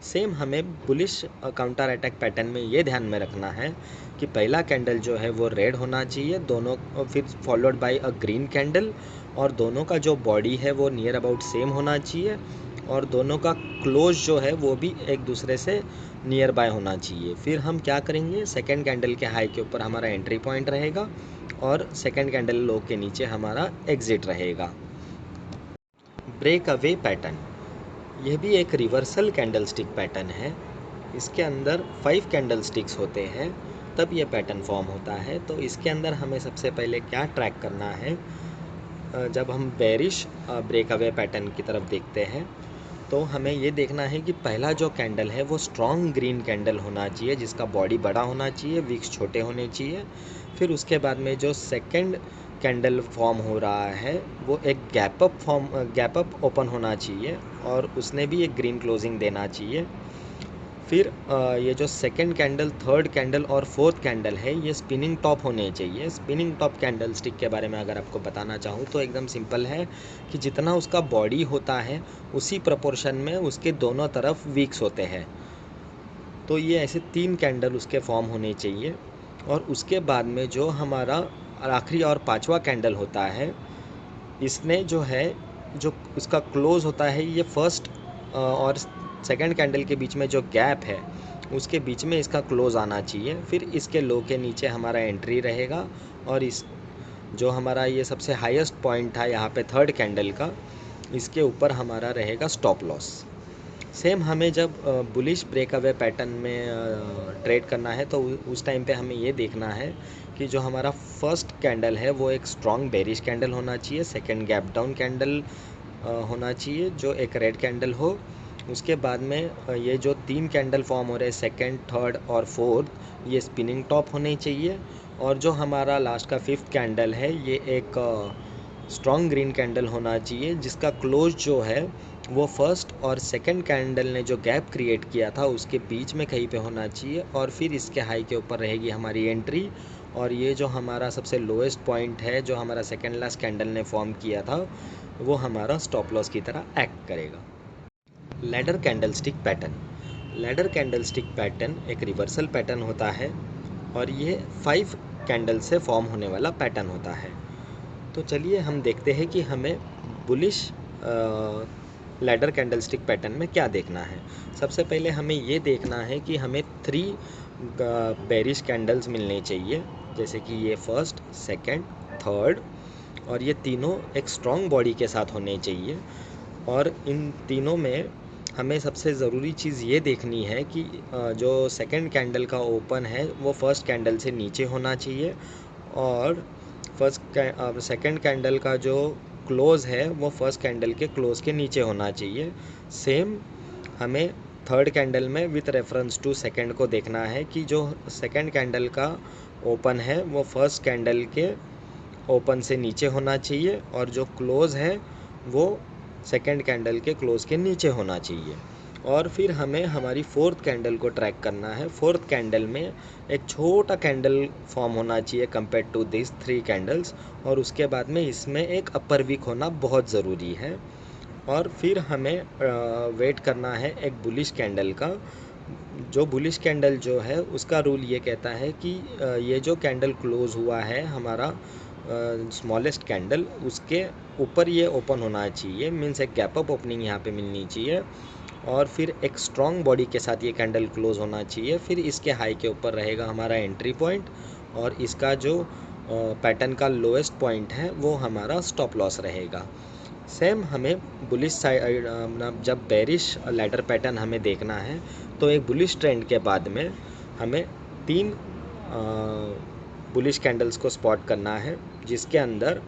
Speaker 1: सेम हमें बुलिश काउंटर अटैक पैटर्न में ये ध्यान में रखना है कि पहला कैंडल जो है वो रेड होना चाहिए, दोनों फिर followed by a green candle, और दोनों का जो बॉडी है वो नियर अबाउट सेम होना चाहिए और दोनों का क्लोज जो है वो भी एक दूसरे से नियर बाय होना चाहिए। फिर हम क्या करेंगे, सेकंड कैंडल के हाई के ऊपर हमारा एंट्री पॉइंट रहेगा और सेकंड कैंडल लो के नीचे हमारा एग्जिट रहेगा। ब्रेक अवे पैटर्न, यह भी एक रिवर्सल कैंडल स्टिक पैटर्न है। इसके अंदर 5 कैंडल स्टिक्स होते हैं तब ये पैटर्न फॉर्म होता है। तो इसके अंदर हमें सबसे पहले क्या ट्रैक करना है, जब हम बेरिश ब्रेक अवे पैटर्न की तरफ देखते हैं तो हमें ये देखना है कि पहला जो कैंडल है वो स्ट्रॉन्ग ग्रीन कैंडल होना चाहिए जिसका बॉडी बड़ा होना चाहिए, विक्स छोटे होने चाहिए। फिर उसके बाद में जो सेकंड कैंडल फॉर्म हो रहा है वो एक गैप अप ओपन होना चाहिए और उसने भी एक ग्रीन क्लोजिंग देना चाहिए। फिर ये जो सेकंड कैंडल, थर्ड कैंडल और फोर्थ कैंडल है ये स्पिनिंग टॉप होने चाहिए। स्पिनिंग टॉप कैंडल स्टिक के बारे में अगर आपको बताना चाहूँ तो एकदम सिंपल है कि जितना उसका बॉडी होता है उसी प्रोपोर्शन में उसके दोनों तरफ वीक्स होते हैं। तो ये ऐसे 3 कैंडल उसके फॉर्म होने चाहिए। और उसके बाद में जो हमारा आखिरी और पांचवा कैंडल होता है, इसने जो है जो उसका क्लोज होता है ये फर्स्ट और सेकंड कैंडल के बीच में जो गैप है उसके बीच में इसका क्लोज आना चाहिए। फिर इसके लो के नीचे हमारा एंट्री रहेगा और इस जो हमारा ये सबसे हाईएस्ट पॉइंट था यहाँ पे थर्ड कैंडल का, इसके ऊपर हमारा रहेगा स्टॉप लॉस। सेम हमें जब बुलिश ब्रेकअवे पैटर्न में ट्रेड करना है तो उस टाइम पे हमें ये देखना है कि जो हमारा फर्स्ट कैंडल है वो एक स्ट्रॉन्ग बेरिश कैंडल होना चाहिए, सेकंड गैप डाउन कैंडल होना चाहिए जो एक रेड कैंडल हो। उसके बाद में ये जो 3 कैंडल फॉर्म हो रहे हैं सेकंड, थर्ड और फोर्थ, ये स्पिनिंग टॉप होने चाहिए। और जो हमारा लास्ट का 5th कैंडल है ये एक स्ट्रॉन्ग ग्रीन कैंडल होना चाहिए जिसका क्लोज जो है वो फर्स्ट और सेकंड कैंडल ने जो गैप क्रिएट किया था उसके बीच में कहीं पे होना चाहिए। और फिर इसके हाई के ऊपर रहेगी हमारी एंट्री और ये जो हमारा सबसे लोएस्ट पॉइंट है जो हमारा सेकंड लास्ट कैंडल ने फॉर्म किया था वो हमारा स्टॉप लॉस की तरह एक्ट करेगा। Ladder candle stick pattern, ladder candle stick pattern एक रिवर्सल पैटर्न होता है और ये 5 कैंडल से फॉर्म होने वाला पैटर्न होता है। तो चलिए हम देखते हैं कि हमें bullish ladder candle stick pattern में क्या देखना है। सबसे पहले हमें ये देखना है कि हमें 3 बेरिश कैंडल्स मिलने चाहिए, जैसे कि ये फर्स्ट, सेकंड, थर्ड, और ये तीनों एक स्ट्रॉन्ग बॉडी के साथ होने चाहिए। और इन तीनों में हमें सबसे ज़रूरी चीज़ ये देखनी है कि जो सेकंड कैंडल का ओपन है वो फर्स्ट कैंडल से नीचे होना चाहिए और सेकंड कैंडल का जो क्लोज़ है वो फर्स्ट कैंडल के क्लोज़ के नीचे होना चाहिए। सेम हमें थर्ड कैंडल में विथ रेफरेंस टू सेकंड को देखना है कि जो सेकंड कैंडल का ओपन है वो फर्स्ट कैंडल के ओपन से नीचे होना चाहिए और जो क्लोज़ है वो सेकंड कैंडल के क्लोज़ के नीचे होना चाहिए। और फिर हमें हमारी फोर्थ कैंडल को ट्रैक करना है। फोर्थ कैंडल में एक छोटा कैंडल फॉर्म होना चाहिए कंपेयर टू दिस 3 कैंडल्स और उसके बाद में इसमें एक अपर वीक होना बहुत ज़रूरी है। और फिर हमें वेट करना है एक बुलिश कैंडल का। जो बुलिश कैंडल जो है उसका रूल ये कहता है कि ये जो कैंडल क्लोज़ हुआ है हमारा स्मॉलेस्ट कैंडल, उसके ऊपर ये ओपन होना चाहिए, मीन्स एक गैप अप ओपनिंग यहाँ पे मिलनी चाहिए। और फिर एक स्ट्रॉन्ग बॉडी के साथ ये कैंडल क्लोज होना चाहिए। फिर इसके हाई के ऊपर रहेगा हमारा एंट्री पॉइंट और इसका जो पैटर्न का लोएस्ट पॉइंट है वो हमारा स्टॉप लॉस रहेगा। सेम हमें बुलिश साइड, जब बेरिश लैडर पैटर्न हमें देखना है तो एक बुलिश ट्रेंड के बाद में हमें 3 बुलिश कैंडल्स को स्पॉट करना है जिसके अंदर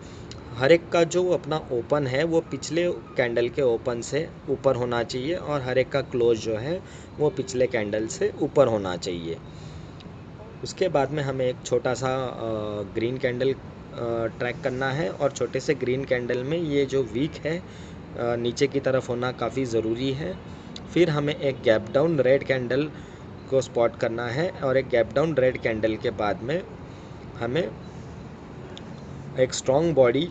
Speaker 1: हर एक का जो अपना ओपन है वो पिछले कैंडल के ओपन से ऊपर होना चाहिए और हर एक का क्लोज जो है वो पिछले कैंडल से ऊपर होना चाहिए। उसके बाद में हमें एक छोटा सा ग्रीन कैंडल ट्रैक करना है, और छोटे से ग्रीन कैंडल में ये जो वीक है नीचे की तरफ होना काफ़ी ज़रूरी है। फिर हमें एक गैप डाउन रेड कैंडल को स्पॉट करना है, और एक गैप डाउन रेड कैंडल के बाद में हमें एक स्ट्रॉन्ग बॉडी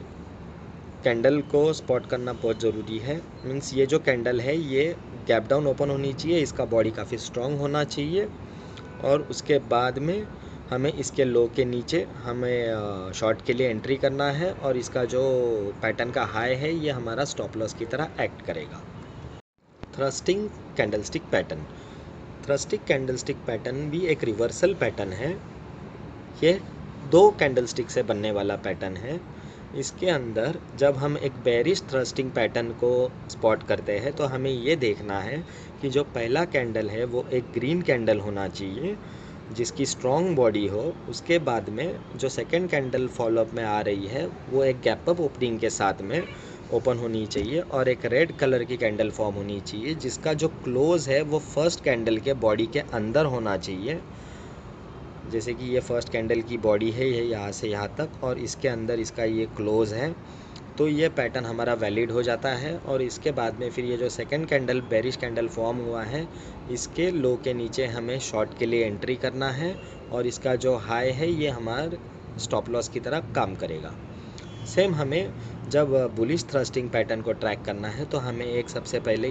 Speaker 1: कैंडल को स्पॉट करना बहुत ज़रूरी है। मीन्स ये जो कैंडल है ये गैप डाउन ओपन होनी चाहिए, इसका बॉडी काफ़ी स्ट्रॉन्ग होना चाहिए, और उसके बाद में हमें इसके लो के नीचे हमें शॉर्ट के लिए एंट्री करना है, और इसका जो पैटर्न का हाई है ये हमारा स्टॉप लॉस की तरह एक्ट करेगा। Thrusting candlestick pattern. Thrusting candlestick pattern भी एक रिवर्सल पैटर्न है। ये 2 कैंडलस्टिक से बनने वाला पैटर्न है। इसके अंदर जब हम एक बेरिश थ्रस्टिंग पैटर्न को स्पॉट करते हैं तो हमें ये देखना है कि जो पहला कैंडल है वो एक ग्रीन कैंडल होना चाहिए जिसकी स्ट्रॉन्ग बॉडी हो। उसके बाद में जो सेकंड कैंडल फॉलोअप में आ रही है वो एक गैप अप ओपनिंग के साथ में ओपन होनी चाहिए, और एक रेड कलर की कैंडल फॉर्म होनी चाहिए जिसका जो क्लोज है वो फर्स्ट कैंडल के बॉडी के अंदर होना चाहिए। जैसे कि ये फर्स्ट कैंडल की बॉडी है, ये यहाँ से यहाँ तक, और इसके अंदर इसका ये क्लोज है, तो ये पैटर्न हमारा वैलिड हो जाता है। और इसके बाद में फिर ये जो second candle bearish candle form हुआ है इसके लो के नीचे हमें शॉर्ट के लिए एंट्री करना है, और इसका जो हाई है ये हमारे स्टॉप लॉस की तरह काम करेगा। सेम हमें जब बुलिश थ्रस्टिंग पैटर्न को ट्रैक करना है तो हमें एक सबसे पहले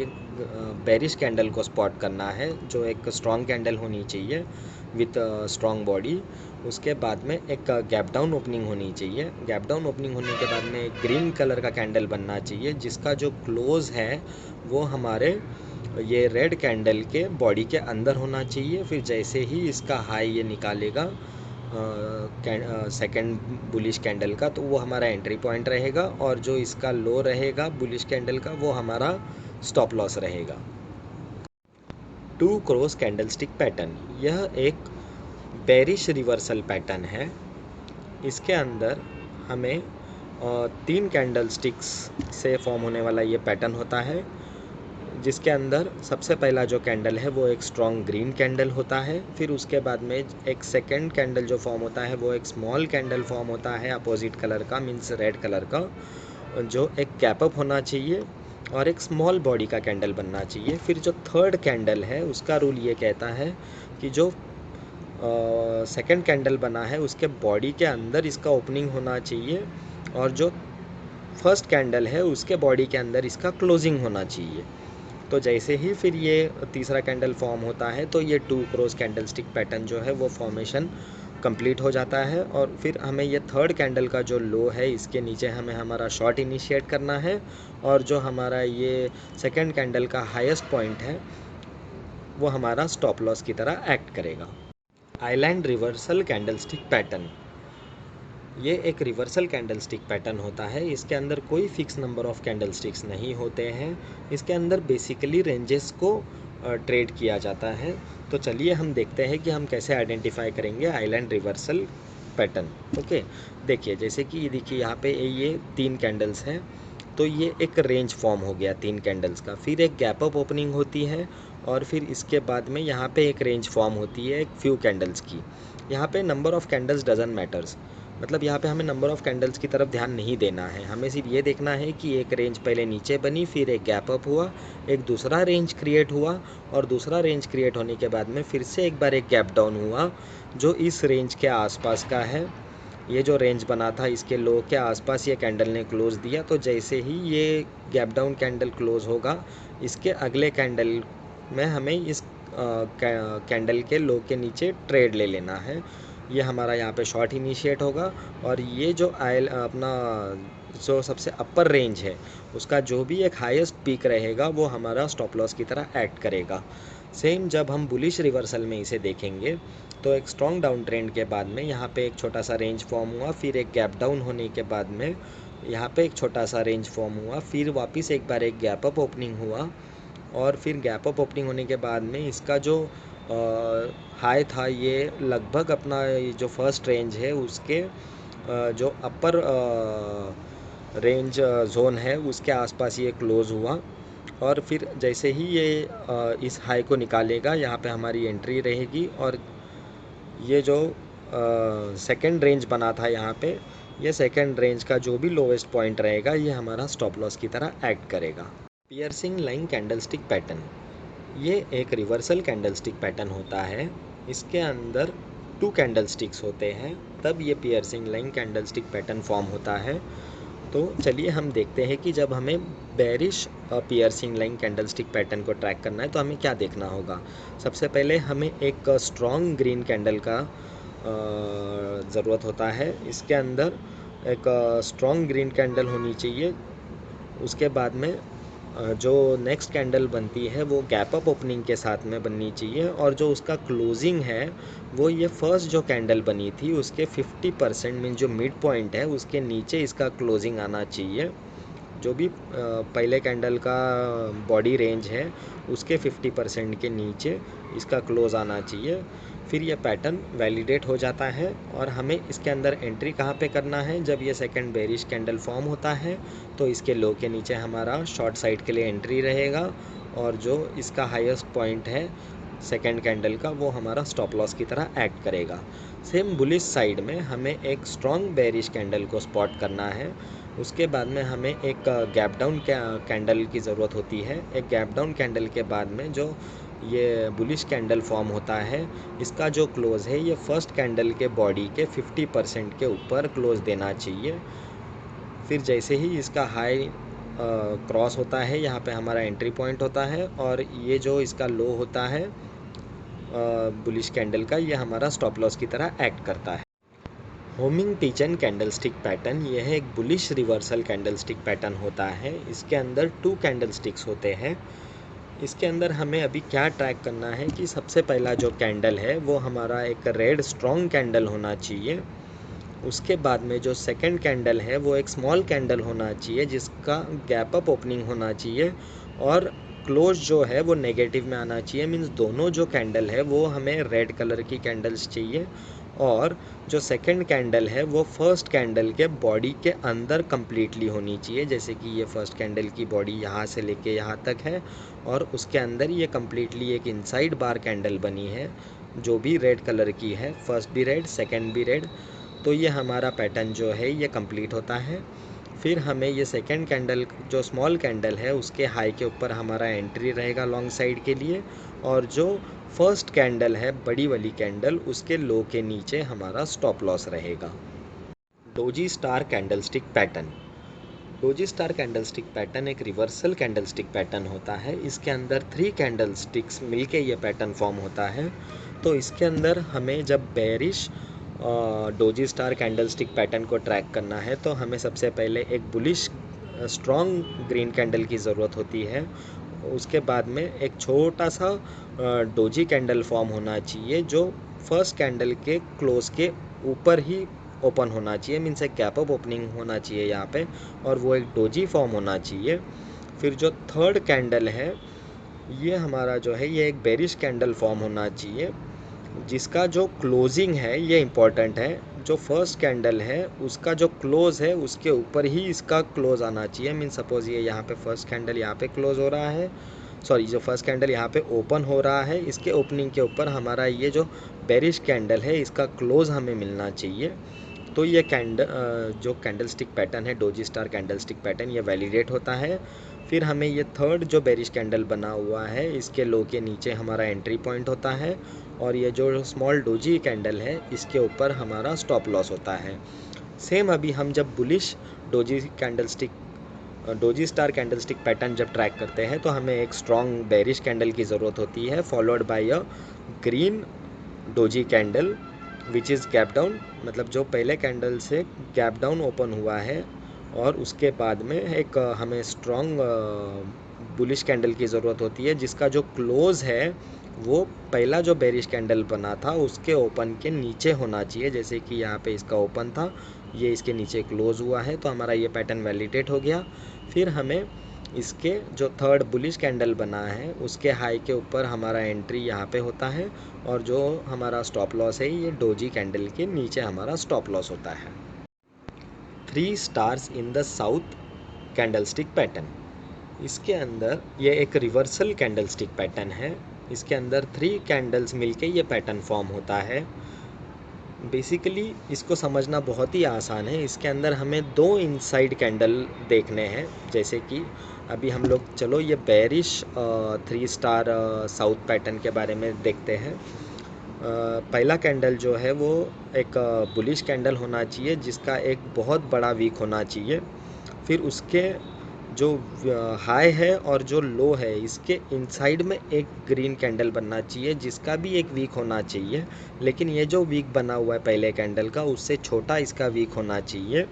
Speaker 1: बेरिश कैंडल को स्पॉट करना है जो एक स्ट्रॉन्ग कैंडल होनी चाहिए विथ स्ट्रॉन्ग बॉडी। उसके बाद में एक गैप डाउन ओपनिंग होनी चाहिए। गैप डाउन ओपनिंग होने के बाद में एक ग्रीन कलर का कैंडल बनना चाहिए जिसका जो क्लोज है वो हमारे ये रेड कैंडल के बॉडी के अंदर होना चाहिए। फिर जैसे ही इसका हाई ये निकालेगा सेकंड बुलिश कैंडल का, तो वो हमारा एंट्री पॉइंट रहेगा, और जो इसका लो रहेगा बुलिश कैंडल का वो हमारा स्टॉप लॉस रहेगा। 2 क्रॉस कैंडलस्टिक पैटर्न, यह एक बेरिश रिवर्सल पैटर्न है। इसके अंदर हमें 3 कैंडलस्टिक्स से फॉर्म होने वाला ये पैटर्न होता है, जिसके अंदर सबसे पहला जो कैंडल है वो एक स्ट्रॉन्ग ग्रीन कैंडल होता है। फिर उसके बाद में एक सेकंड कैंडल जो फॉर्म होता है वो एक स्मॉल कैंडल फॉर्म होता है अपोजिट कलर का, मीन्स रेड कलर का, जो एक गैप अप होना चाहिए और एक स्मॉल बॉडी का कैंडल बनना चाहिए। फिर जो थर्ड कैंडल है उसका रूल ये कहता है कि जो सेकंड कैंडल बना है उसके बॉडी के अंदर इसका ओपनिंग होना चाहिए, और जो फर्स्ट कैंडल है उसके बॉडी के अंदर इसका क्लोजिंग होना चाहिए। तो जैसे ही फिर ये तीसरा कैंडल फॉर्म होता है तो ये 2 क्रॉस कैंडलस्टिक पैटर्न जो है वो फॉर्मेशन कंप्लीट हो जाता है। और फिर हमें ये थर्ड कैंडल का जो लो है इसके नीचे हमें हमारा शॉर्ट इनिशिएट करना है, और जो हमारा ये सेकंड कैंडल का हाईएस्ट पॉइंट है वो हमारा स्टॉप लॉस की तरह एक्ट करेगा। आइलैंड रिवर्सल कैंडलस्टिक पैटर्न, ये एक रिवर्सल कैंडलस्टिक पैटर्न होता है। इसके अंदर कोई फिक्स नंबर ऑफ कैंडलस्टिक्स नहीं होते हैं। इसके अंदर बेसिकली रेंजेस को ट्रेड किया जाता है। तो चलिए हम देखते हैं कि हम कैसे आइडेंटिफाई करेंगे आइलैंड रिवर्सल पैटर्न। ओके, देखिए जैसे कि देखिए यहाँ पे ये 3 कैंडल्स हैं, तो ये एक रेंज फॉर्म हो गया 3 कैंडल्स का। फिर एक गैप अप ओपनिंग होती है, और फिर इसके बाद में यहाँ पे एक रेंज फॉर्म होती है एक फ्यू कैंडल्स की। यहाँ पे number of candles doesn't matters, मतलब यहाँ पे हमें नंबर ऑफ़ कैंडल्स की तरफ ध्यान नहीं देना है। हमें सिर्फ ये देखना है कि एक रेंज पहले नीचे बनी, फिर एक गैप अप हुआ, एक दूसरा रेंज क्रिएट हुआ, और दूसरा रेंज क्रिएट होने के बाद में फिर से एक बार एक गैप डाउन हुआ जो इस रेंज के आसपास का है। ये जो रेंज बना था इसके लो के आसपास ये कैंडल ने क्लोज दिया, तो जैसे ही ये गैप डाउन कैंडल क्लोज होगा इसके अगले कैंडल में हमें इस कैंडल के लो के नीचे ट्रेड ले लेना है। ये हमारा यहाँ पे शॉर्ट इनिशिएट होगा, और ये जो अपना जो सबसे अपर रेंज है उसका जो भी एक हाईएस्ट पीक रहेगा वो हमारा स्टॉप लॉस की तरह एक्ट करेगा। सेम जब हम बुलिश रिवर्सल में इसे देखेंगे तो एक स्ट्रॉन्ग डाउन ट्रेंड के बाद में यहाँ पे एक छोटा सा रेंज फॉर्म हुआ, फिर एक गैप डाउन होने के बाद में यहाँ पे एक छोटा सा रेंज फॉर्म हुआ, फिर वापस एक बार एक गैप अप ओपनिंग हुआ, और फिर गैप अप ओपनिंग होने के बाद में इसका जो हाई था ये लगभग अपना जो फर्स्ट रेंज है उसके जो अपर रेंज जोन है उसके आसपास ये क्लोज़ हुआ। और फिर जैसे ही ये इस हाई को निकालेगा यहाँ पे हमारी एंट्री रहेगी, और ये जो सेकंड रेंज बना था यहाँ पे, ये सेकंड रेंज का जो भी लोवेस्ट पॉइंट रहेगा ये हमारा स्टॉप लॉस की तरह एक्ट करेगा। पियर्सिंग लाइन कैंडलस्टिक पैटर्न, ये एक रिवर्सल कैंडलस्टिक पैटर्न होता है। इसके अंदर 2 कैंडलस्टिक्स होते हैं, तब ये piercing line candlestick pattern form होता है। तो चलिए हम देखते हैं कि जब हमें bearish piercing line candlestick pattern को ट्रैक करना है तो हमें क्या देखना होगा। सबसे पहले हमें एक स्ट्रॉन्ग ग्रीन कैंडल का ज़रूरत होता है। इसके अंदर एक स्ट्रॉन्ग ग्रीन कैंडल होनी चाहिए। उसके बाद में जो नेक्स्ट कैंडल बनती है वो गैप अप ओपनिंग के साथ में बननी चाहिए, और जो उसका क्लोजिंग है वो ये फर्स्ट जो कैंडल बनी थी उसके 50% मीन जो मिड पॉइंट है उसके नीचे इसका क्लोजिंग आना चाहिए। जो भी पहले कैंडल का बॉडी रेंज है उसके 50% के नीचे इसका क्लोज आना चाहिए। फिर ये पैटर्न वैलिडेट हो जाता है और हमें इसके अंदर एंट्री कहाँ पे करना है। जब ये सेकंड बेरिश कैंडल फॉर्म होता है तो इसके लो के नीचे हमारा शॉर्ट साइड के लिए एंट्री रहेगा, और जो इसका हाईएस्ट पॉइंट है सेकंड कैंडल का वो हमारा स्टॉप लॉस की तरह एक्ट करेगा। सेम बुलिश साइड में हमें एक स्ट्रॉन्ग बेरिश कैंडल को स्पॉट करना है। उसके बाद में हमें एक गैप डाउन कैंडल की ज़रूरत होती है। एक गैप डाउन कैंडल के बाद में जो ये बुलिश कैंडल फॉर्म होता है इसका जो क्लोज़ है ये फर्स्ट कैंडल के बॉडी के 50% के ऊपर क्लोज़ देना चाहिए। फिर जैसे ही इसका हाई क्रॉस होता है यहाँ पे हमारा एंट्री पॉइंट होता है, और ये जो इसका लो होता है बुलिश कैंडल का ये हमारा स्टॉप लॉस की तरह एक्ट करता है। होमिंग पिजन कैंडलस्टिक पैटर्न, यह एक बुलिश रिवर्सल कैंडलस्टिक पैटर्न होता है। इसके अंदर 2 कैंडलस्टिक्स होते हैं। इसके अंदर हमें अभी क्या ट्रैक करना है कि सबसे पहला जो कैंडल है वो हमारा एक रेड स्ट्रॉन्ग कैंडल होना चाहिए। उसके बाद में जो सेकंड कैंडल है वो एक स्मॉल कैंडल होना चाहिए जिसका गैप अप ओपनिंग होना चाहिए, और क्लोज जो है वो नेगेटिव में आना चाहिए। मीन्स दोनों जो कैंडल है वो हमें रेड कलर की कैंडल्स चाहिए, और जो सेकंड कैंडल है वो फर्स्ट कैंडल के बॉडी के अंदर कम्प्लीटली होनी चाहिए। जैसे कि ये फर्स्ट कैंडल की बॉडी यहाँ से लेके यहाँ तक है, और उसके अंदर ये कम्प्लीटली एक इनसाइड बार कैंडल बनी है जो भी रेड कलर की है, फर्स्ट भी रेड सेकंड भी रेड। तो ये हमारा पैटर्न जो है ये कंप्लीट होता है। फिर हमें ये सेकंड कैंडल जो स्मॉल कैंडल है उसके हाई के ऊपर हमारा एंट्री रहेगा लॉन्ग साइड के लिए, और जो फर्स्ट कैंडल है बड़ी वाली कैंडल उसके लो के नीचे हमारा स्टॉप लॉस रहेगा। Doji star candlestick pattern, doji star candlestick pattern एक रिवर्सल कैंडलस्टिक पैटर्न होता है। इसके अंदर 3 कैंडलस्टिक्स मिलके ये पैटर्न फॉर्म होता है। तो इसके अंदर हमें जब bearish doji star candlestick pattern को ट्रैक करना है तो हमें सबसे पहले एक बुलिश स्ट्रॉन्ग ग्रीन कैंडल की ज़रूरत होती है। उसके बाद में एक छोटा सा डोजी कैंडल फॉर्म होना चाहिए जो फर्स्ट कैंडल के क्लोज के ऊपर ही ओपन होना चाहिए। मीन्स एक गैप अप ओपनिंग होना चाहिए यहाँ पे, और वो एक डोजी फॉर्म होना चाहिए। फिर जो थर्ड कैंडल है ये हमारा जो है ये एक बेरिश कैंडल फॉर्म होना चाहिए जिसका जो क्लोजिंग है ये इम्पॉर्टेंट है। जो फर्स्ट कैंडल है उसका जो क्लोज है उसके ऊपर ही इसका क्लोज आना चाहिए। मीन सपोज ये यहाँ पे फर्स्ट कैंडल यहाँ पे क्लोज हो रहा है, सॉरी जो फर्स्ट कैंडल यहाँ पे ओपन हो रहा है इसके ओपनिंग के ऊपर हमारा ये जो बेरिश कैंडल है इसका क्लोज हमें मिलना चाहिए। तो ये जो कैंडलस्टिक पैटर्न है डोजी स्टार कैंडलस्टिक पैटर्न ये वैलिडेट होता है। फिर हमें ये थर्ड जो बेरिश कैंडल बना हुआ है इसके लो के नीचे हमारा एंट्री पॉइंट होता है, और ये जो स्मॉल डोजी कैंडल है इसके ऊपर हमारा स्टॉप लॉस होता है। सेम अभी हम जब bullish doji candlestick doji star candlestick pattern जब ट्रैक करते हैं तो हमें एक स्ट्रॉन्ग बेरिश कैंडल की ज़रूरत होती है followed by a green doji candle which is gap down, मतलब जो पहले कैंडल से गैप डाउन ओपन हुआ है। और उसके बाद में एक हमें स्ट्रॉन्ग बुलिश कैंडल की ज़रूरत होती है जिसका जो क्लोज़ है वो पहला जो बेरिश कैंडल बना था उसके ओपन के नीचे होना चाहिए। जैसे कि यहाँ पे इसका ओपन था, ये इसके नीचे क्लोज़ हुआ है, तो हमारा ये पैटर्न वैलिडेट हो गया। फिर हमें इसके जो थर्ड बुलिश कैंडल बना है उसके हाई के ऊपर हमारा एंट्री यहाँ पे होता है, और जो हमारा स्टॉप लॉस है ये डोजी कैंडल के नीचे हमारा स्टॉप लॉस होता है। 3 stars in the south candlestick pattern, इसके अंदर ये एक रिवर्सल कैंडलस्टिक पैटर्न है। इसके अंदर 3 कैंडल्स मिलके ये पैटर्न फॉर्म होता है। बेसिकली इसको समझना बहुत ही आसान है। इसके अंदर हमें दो इनसाइड कैंडल देखने हैं। जैसे कि अभी हम लोग चलो ये बेरिश 3 स्टार साउथ पैटर्न के बारे में देखते हैं। पहला कैंडल जो है वो एक बुलिश कैंडल होना चाहिए जिसका एक बहुत बड़ा वीक होना चाहिए। फिर उसके जो हाई है और जो लो है इसके इनसाइड में एक ग्रीन कैंडल बनना चाहिए जिसका भी एक वीक होना चाहिए, लेकिन ये जो वीक बना हुआ है पहले कैंडल का उससे छोटा इसका वीक होना चाहिए।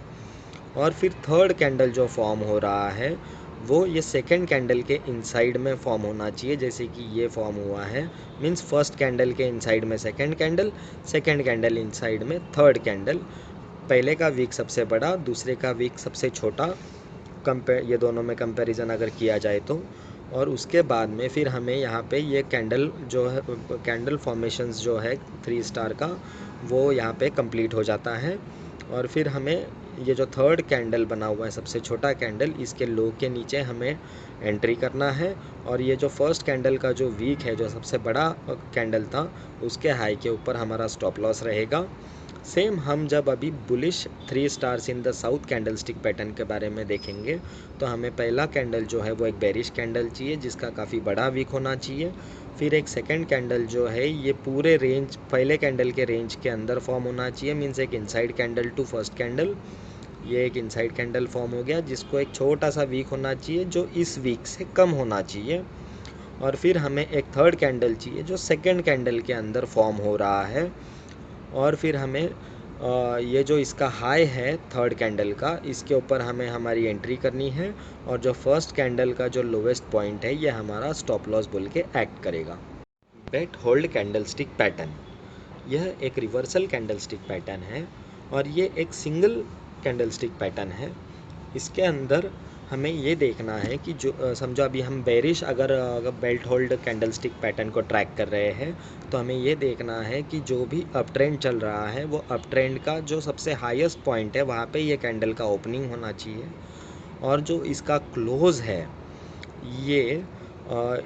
Speaker 1: और फिर थर्ड कैंडल जो फॉर्म हो रहा है वो ये सेकंड कैंडल के इनसाइड में फॉर्म होना चाहिए, जैसे कि ये फॉर्म हुआ है। मीन्स फर्स्ट कैंडल के इनसाइड में सेकंड कैंडल इनसाइड में थर्ड कैंडल। पहले का वीक सबसे बड़ा, दूसरे का वीक सबसे छोटा, ये दोनों में कंपैरिजन अगर किया जाए तो। और उसके बाद में फिर हमें यहाँ पे ये कैंडल जो है, कैंडल फॉर्मेशंस जो है 3 स्टार का, वो यहाँ पे कंप्लीट हो जाता है। और फिर हमें ये जो थर्ड कैंडल बना हुआ है सबसे छोटा कैंडल, इसके लो के नीचे हमें एंट्री करना है। और ये जो फर्स्ट कैंडल का जो वीक है, जो सबसे बड़ा कैंडल था, उसके हाई के ऊपर हमारा स्टॉप लॉस रहेगा। सेम हम जब अभी bullish 3 stars in the south candle stick pattern के बारे में देखेंगे तो हमें पहला कैंडल जो है वो एक बेरिश कैंडल चाहिए जिसका काफ़ी बड़ा वीक होना चाहिए। फिर एक सेकंड कैंडल जो है ये पूरे रेंज, पहले कैंडल के रेंज के अंदर फॉर्म होना चाहिए। मीन्स एक inside candle to first candle, ये एक इनसाइड कैंडल फॉर्म हो गया जिसको एक छोटा सा वीक होना चाहिए जो इस वीक से कम होना चाहिए। और फिर हमें एक थर्ड कैंडल चाहिए जो सेकंड कैंडल के अंदर फॉर्म हो रहा है। और फिर हमें ये जो इसका हाई है थर्ड कैंडल का, इसके ऊपर हमें हमारी एंट्री करनी है। और जो फर्स्ट कैंडल का जो लोवेस्ट पॉइंट है ये हमारा स्टॉप लॉस बोल के एक्ट करेगा। बेट होल्ड कैंडलस्टिक पैटर्न, यह एक रिवर्सल कैंडलस्टिक पैटर्न है और ये एक सिंगल कैंडलस्टिक पैटर्न है। इसके अंदर हमें ये देखना है कि जो समझो अभी हम बेरिश अगर बेल्ट होल्ड कैंडलस्टिक पैटर्न को ट्रैक कर रहे हैं तो हमें ये देखना है कि जो भी अप ट्रेंड चल रहा है वो अप ट्रेंड का जो सबसे हाईएस्ट पॉइंट है वहाँ पे ये कैंडल का ओपनिंग होना चाहिए। और जो इसका क्लोज़ है ये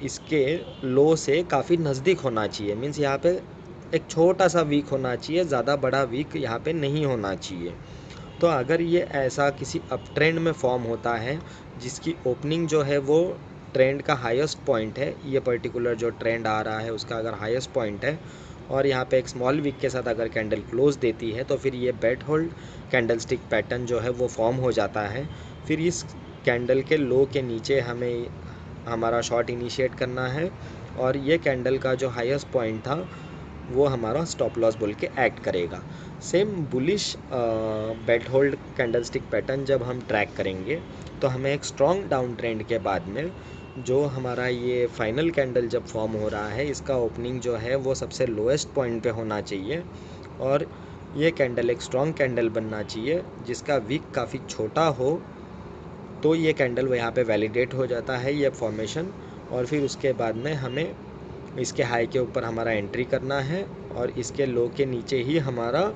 Speaker 1: इसके लो से काफ़ी नज़दीक होना चाहिए। मीन्स यहाँ पे एक छोटा सा वीक होना चाहिए, ज़्यादा बड़ा वीक यहाँ पे नहीं होना चाहिए। तो अगर ये ऐसा किसी अप ट्रेंड में फॉर्म होता है जिसकी ओपनिंग जो है वो ट्रेंड का हाईएस्ट पॉइंट है, ये पर्टिकुलर जो ट्रेंड आ रहा है उसका अगर हाईएस्ट पॉइंट है और यहाँ पे एक स्मॉल वीक के साथ अगर कैंडल क्लोज देती है तो फिर ये बेट होल्ड कैंडलस्टिक पैटर्न जो है वो फॉर्म हो जाता है। फिर इस कैंडल के लो के नीचे हमें हमारा शॉर्ट इनिशिएट करना है और ये कैंडल का जो हाईएस्ट पॉइंट था वो हमारा स्टॉप लॉस बोल के एक्ट करेगा। सेम बुलिश बेट होल्ड कैंडलस्टिक पैटर्न जब हम ट्रैक करेंगे तो हमें एक स्ट्रॉन्ग डाउन ट्रेंड के बाद में जो हमारा ये फाइनल कैंडल जब फॉर्म हो रहा है इसका ओपनिंग जो है वो सबसे लोएस्ट पॉइंट पे होना चाहिए और ये कैंडल एक स्ट्रॉन्ग कैंडल बनना चाहिए जिसका वीक काफ़ी छोटा हो, तो ये कैंडल वो यहाँ पे वैलिडेट हो जाता है ये फॉर्मेशन। और फिर उसके बाद में हमें इसके हाई के ऊपर हमारा एंट्री करना है और इसके लो के नीचे ही हमारा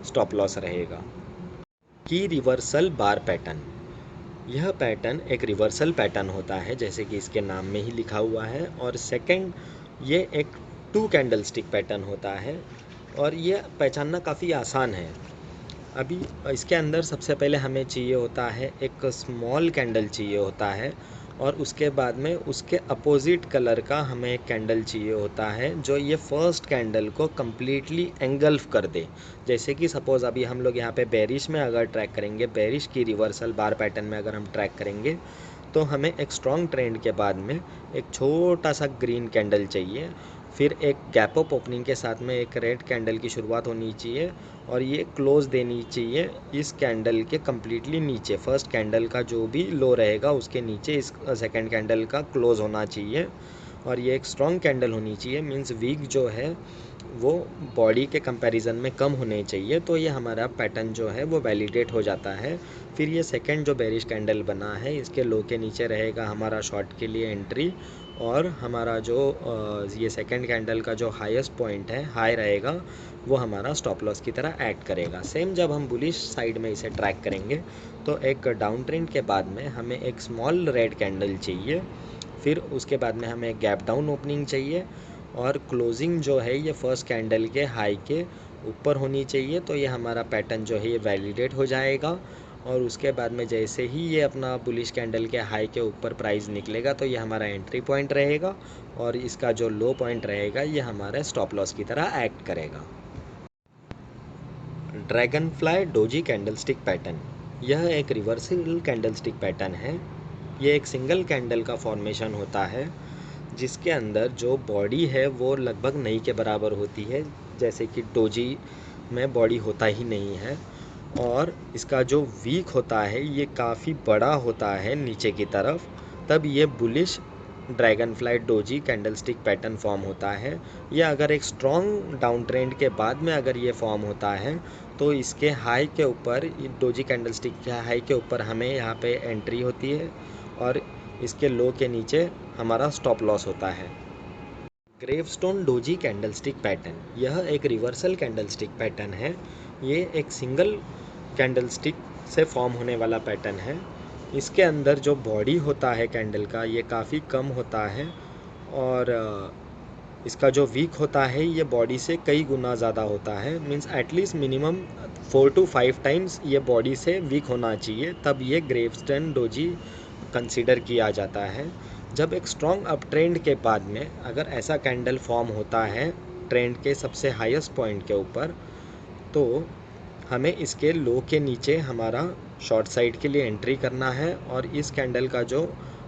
Speaker 1: स्टॉप लॉस रहेगा। की रिवर्सल बार पैटर्न, यह पैटर्न एक रिवर्सल पैटर्न होता है जैसे कि इसके नाम में ही लिखा हुआ है। और सेकंड ये एक 2 कैंडलस्टिक पैटर्न होता है और ये पहचानना काफ़ी आसान है। अभी इसके अंदर सबसे पहले हमें चाहिए होता है एक स्मॉल कैंडल चाहिए होता है और उसके बाद में उसके अपोजिट कलर का हमें एक कैंडल चाहिए होता है जो ये फर्स्ट कैंडल को कम्प्लीटली एंगल्फ कर दे। जैसे कि सपोज़ अभी हम लोग यहाँ पे बेरिश में अगर ट्रैक करेंगे, बेरिश की रिवर्सल बार पैटर्न में अगर हम ट्रैक करेंगे तो हमें एक स्ट्रॉन्ग ट्रेंड के बाद में एक छोटा सा ग्रीन कैंडल चाहिए। फिर एक गैप अप ओपनिंग के साथ में एक रेड कैंडल की शुरुआत होनी चाहिए और ये क्लोज देनी चाहिए इस कैंडल के कम्प्लीटली नीचे। फर्स्ट कैंडल का जो भी लो रहेगा उसके नीचे इस सेकंड कैंडल का क्लोज होना चाहिए और ये एक स्ट्रॉन्ग कैंडल होनी चाहिए। मींस वीक जो है वो बॉडी के कंपैरिजन में कम होने चाहिए, तो ये हमारा पैटर्न जो है वो वैलिडेट हो जाता है। फिर ये सेकंड जो बेरिश कैंडल बना है इसके लो के नीचे रहेगा हमारा शॉर्ट के लिए एंट्री और हमारा जो ये सेकंड कैंडल का जो हाईएस्ट पॉइंट है हाई रहेगा वो हमारा स्टॉप लॉस की तरह एक्ट करेगा। सेम जब हम बुलिश साइड में इसे ट्रैक करेंगे तो एक डाउन ट्रेंड के बाद में हमें एक स्मॉल रेड कैंडल चाहिए, फिर उसके बाद में हमें गैप डाउन ओपनिंग चाहिए और क्लोजिंग जो है ये फर्स्ट कैंडल के हाई के ऊपर होनी चाहिए, तो ये हमारा पैटर्न जो है ये वैलिडेट हो जाएगा। और उसके बाद में जैसे ही ये अपना बुलिश कैंडल के हाई के ऊपर प्राइस निकलेगा तो ये हमारा एंट्री पॉइंट रहेगा, और इसका जो लो पॉइंट रहेगा ये हमारा स्टॉप लॉस की तरह एक्ट करेगा। Dragon fly doji candlestick pattern, यह एक रिवर्सल कैंडलस्टिक पैटर्न है। ये एक सिंगल कैंडल का फॉर्मेशन होता है जिसके अंदर जो बॉडी है वो लगभग नहीं के बराबर होती है, जैसे कि डोजी में बॉडी होता ही नहीं है। और इसका जो वीक होता है ये काफ़ी बड़ा होता है नीचे की तरफ, तब ये bullish dragon fly doji candlestick pattern form होता है। या अगर एक स्ट्रॉन्ग डाउन ट्रेंड के बाद में अगर ये फॉर्म होता है तो इसके हाई के ऊपर, डोजी कैंडलस्टिक के हाई के ऊपर हमें यहाँ पे एंट्री होती है, और इसके लो के नीचे हमारा स्टॉप लॉस होता है। ग्रेवस्टोन डोजी कैंडलस्टिक पैटर्न, यह एक रिवर्सल कैंडलस्टिक पैटर्न है। ये एक सिंगल कैंडलस्टिक से फॉर्म होने वाला पैटर्न है। इसके अंदर जो बॉडी होता है कैंडल का ये काफ़ी कम होता है, और इसका जो वीक होता है ये बॉडी से कई गुना ज़्यादा होता है। Means at least minimum 4 to 5 times ये बॉडी से वीक होना चाहिए, तब ये ग्रेवस्टोन डोजी कंसीडर किया जाता है। जब एक स्ट्रॉन्ग अप ट्रेंड के बाद में अगर ऐसा कैंडल फॉर्म होता है ट्रेंड के सबसे हाईएस्ट पॉइंट के ऊपर, तो हमें इसके लो के नीचे हमारा शॉर्ट साइड के लिए एंट्री करना है, और इस कैंडल का जो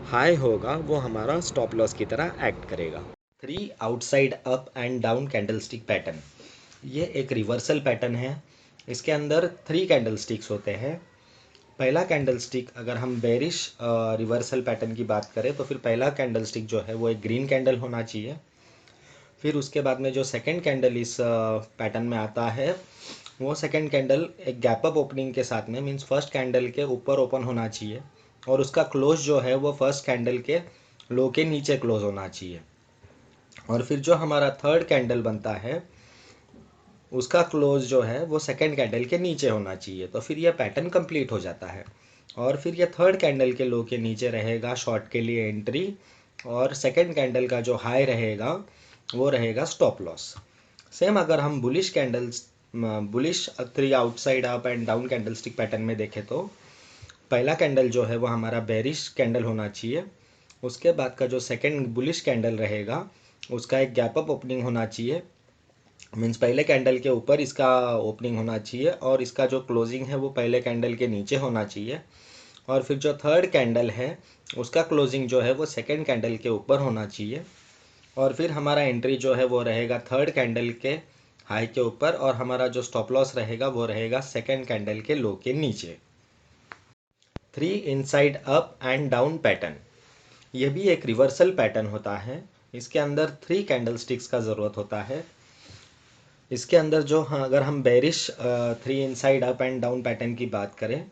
Speaker 1: हाई होगा वो हमारा स्टॉप लॉस की तरह एक्ट करेगा। 3 outside up and down candlestick pattern, ये एक रिवर्सल पैटर्न है। इसके अंदर 3 कैंडलस्टिक्स होते हैं। पहला कैंडलस्टिक, अगर हम बेरिश रिवर्सल पैटर्न की बात करें तो फिर पहला कैंडलस्टिक जो है वो एक ग्रीन कैंडल होना चाहिए। फिर उसके बाद में जो सेकंड कैंडल इस पैटर्न में आता है वो सेकंड कैंडल एक गैप अप ओपनिंग के साथ में, मीन्स फर्स्ट कैंडल के ऊपर ओपन होना चाहिए, और उसका क्लोज जो है वो फर्स्ट कैंडल के लो के नीचे क्लोज होना चाहिए। और फिर जो हमारा थर्ड कैंडल बनता है उसका क्लोज जो है वो सेकंड कैंडल के नीचे होना चाहिए, तो फिर यह पैटर्न कंप्लीट हो जाता है। और फिर यह थर्ड कैंडल के लो के नीचे रहेगा शॉर्ट के लिए एंट्री, और सेकंड कैंडल का जो हाई रहेगा वो रहेगा स्टॉप लॉस। सेम अगर हम bullish candles, bullish 3 outside up and down candlestick pattern में देखें तो पहला कैंडल जो है वो हमारा बेरिश कैंडल होना चाहिए। उसके बाद का जो सेकंड बुलिश कैंडल रहेगा उसका एक गैप अप ओपनिंग होना चाहिए, मीन्स पहले कैंडल के ऊपर इसका ओपनिंग होना चाहिए, और इसका जो क्लोजिंग है वो पहले कैंडल के नीचे होना चाहिए। और फिर जो थर्ड कैंडल है उसका क्लोजिंग जो है वो सेकंड कैंडल के ऊपर होना चाहिए। और फिर हमारा एंट्री जो है वो रहेगा थर्ड कैंडल के हाई के ऊपर, और हमारा जो स्टॉप लॉस रहेगा वो रहेगा सेकंड कैंडल के लो के नीचे। 3 inside up and down pattern, ये भी एक रिवर्सल पैटर्न होता है। इसके अंदर 3 कैंडलस्टिक्स का ज़रूरत होता है। इसके अंदर जो, हाँ, अगर हम bearish 3 inside up and down pattern की बात करें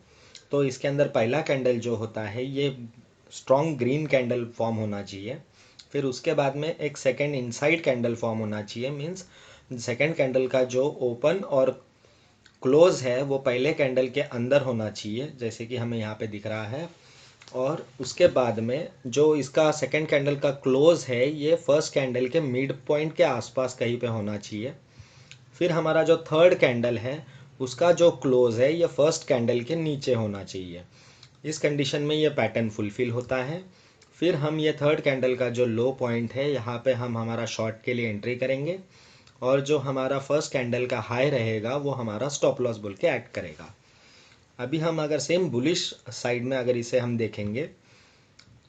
Speaker 1: तो इसके अंदर पहला कैंडल जो होता है ये स्ट्रॉन्ग ग्रीन कैंडल फॉर्म होना चाहिए। फिर उसके बाद में एक सेकंड इनसाइड कैंडल फॉर्म होना चाहिए, मीन्स सेकंड कैंडल का जो ओपन और क्लोज है वो पहले कैंडल के अंदर होना चाहिए, जैसे कि हमें यहाँ पे दिख रहा है। और उसके बाद में जो इसका सेकंड कैंडल का क्लोज है ये फर्स्ट कैंडल के मिड पॉइंट के आसपास कहीं पे होना चाहिए। फिर हमारा जो थर्ड कैंडल है उसका जो क्लोज है ये फर्स्ट कैंडल के नीचे होना चाहिए। इस कंडीशन में ये पैटर्न फुलफिल होता है। फिर हम ये थर्ड कैंडल का जो लो पॉइंट है यहाँ पे हम हमारा शॉर्ट के लिए एंट्री करेंगे, और जो हमारा फर्स्ट कैंडल का हाई रहेगा वो हमारा स्टॉप लॉस बोल के एक्ट करेगा। अभी हम अगर सेम बुलिश साइड में अगर इसे हम देखेंगे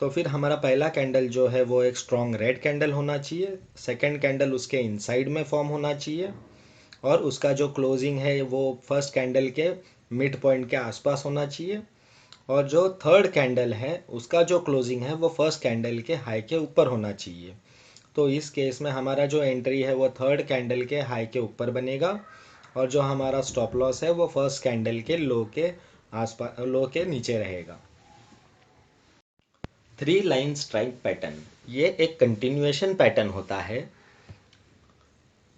Speaker 1: तो फिर हमारा पहला कैंडल जो है वो एक स्ट्रॉन्ग रेड कैंडल होना चाहिए, सेकंड कैंडल उसके इनसाइड में फॉर्म होना चाहिए, और उसका जो क्लोजिंग है वो फर्स्ट कैंडल के मिड पॉइंट के आसपास होना चाहिए, और जो थर्ड कैंडल है उसका जो क्लोजिंग है वो फर्स्ट कैंडल के हाई के ऊपर होना चाहिए। तो इस केस में हमारा जो एंट्री है वो थर्ड कैंडल के हाई के ऊपर बनेगा, और जो हमारा स्टॉप लॉस है वो फर्स्ट कैंडल के लो के आसपास, लो के नीचे रहेगा। 3 लाइन स्ट्राइक पैटर्न, ये एक कंटिन्यूएशन पैटर्न होता है।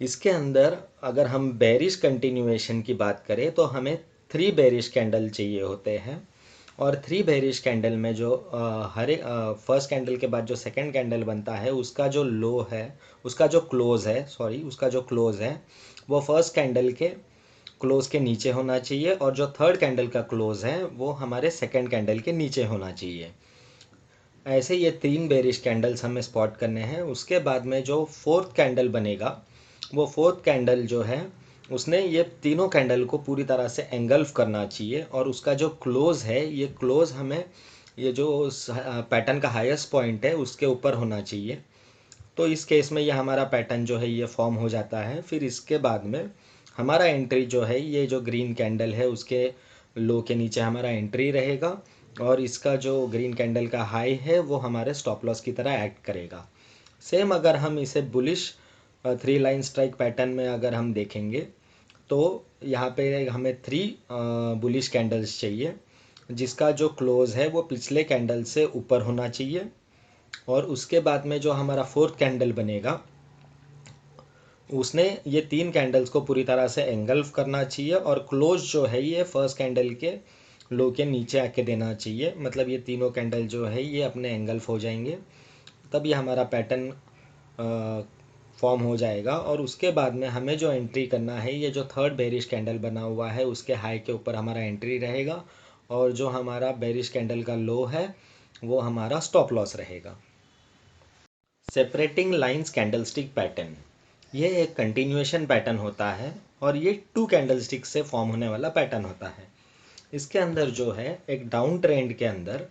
Speaker 1: इसके अंदर अगर हम बेरिश कंटिन्यूएशन की बात करें तो हमें 3 बेरिश कैंडल चाहिए होते हैं, और 3 बेरिश कैंडल में जो फर्स्ट कैंडल के बाद जो सेकंड कैंडल बनता है उसका जो लो है, उसका जो क्लोज है, सॉरी, उसका जो क्लोज है वो फर्स्ट कैंडल के क्लोज के नीचे होना चाहिए और जो थर्ड कैंडल का क्लोज है वो हमारे सेकंड कैंडल के नीचे होना चाहिए। ऐसे ये 3 बेरिश कैंडल्स हमें स्पॉट करने हैं। उसके बाद में जो फोर्थ कैंडल बनेगा, वो फोर्थ कैंडल जो है उसने ये तीनों कैंडल को पूरी तरह से एंगल्फ करना चाहिए और उसका जो क्लोज है, ये क्लोज हमें ये जो पैटर्न का हाईएस्ट पॉइंट है उसके ऊपर होना चाहिए। तो इस केस में ये हमारा पैटर्न जो है ये फॉर्म हो जाता है। फिर इसके बाद में हमारा एंट्री जो है, ये जो ग्रीन कैंडल है उसके लो के नीचे हमारा एंट्री रहेगा और इसका जो ग्रीन कैंडल का हाई है वो हमारे स्टॉप लॉस की तरह एक्ट करेगा। सेम अगर हम इसे बुलिश 3 लाइन स्ट्राइक पैटर्न में अगर हम देखेंगे तो यहाँ पे हमें 3 बुलिश कैंडल्स चाहिए, जिसका जो क्लोज है वो पिछले कैंडल से ऊपर होना चाहिए और उसके बाद में जो हमारा फोर्थ कैंडल बनेगा उसने ये 3 कैंडल्स को पूरी तरह से एंगल्फ करना चाहिए और क्लोज जो है ये फर्स्ट कैंडल के लो के नीचे आके देना चाहिए। मतलब ये तीनों कैंडल जो है ये अपने एंगल्फ हो जाएंगे, तब ये हमारा पैटर्न फॉर्म हो जाएगा। और उसके बाद में हमें जो एंट्री करना है, ये जो थर्ड बेरिश कैंडल बना हुआ है उसके हाई के ऊपर हमारा एंट्री रहेगा और जो हमारा बेरिश कैंडल का लो है वो हमारा स्टॉप लॉस रहेगा। सेपरेटिंग लाइंस कैंडलस्टिक पैटर्न, ये एक कंटिन्यूएशन पैटर्न होता है और ये 2 कैंडलस्टिक से फॉर्म होने वाला पैटर्न होता है। इसके अंदर जो है एक डाउन ट्रेंड के अंदर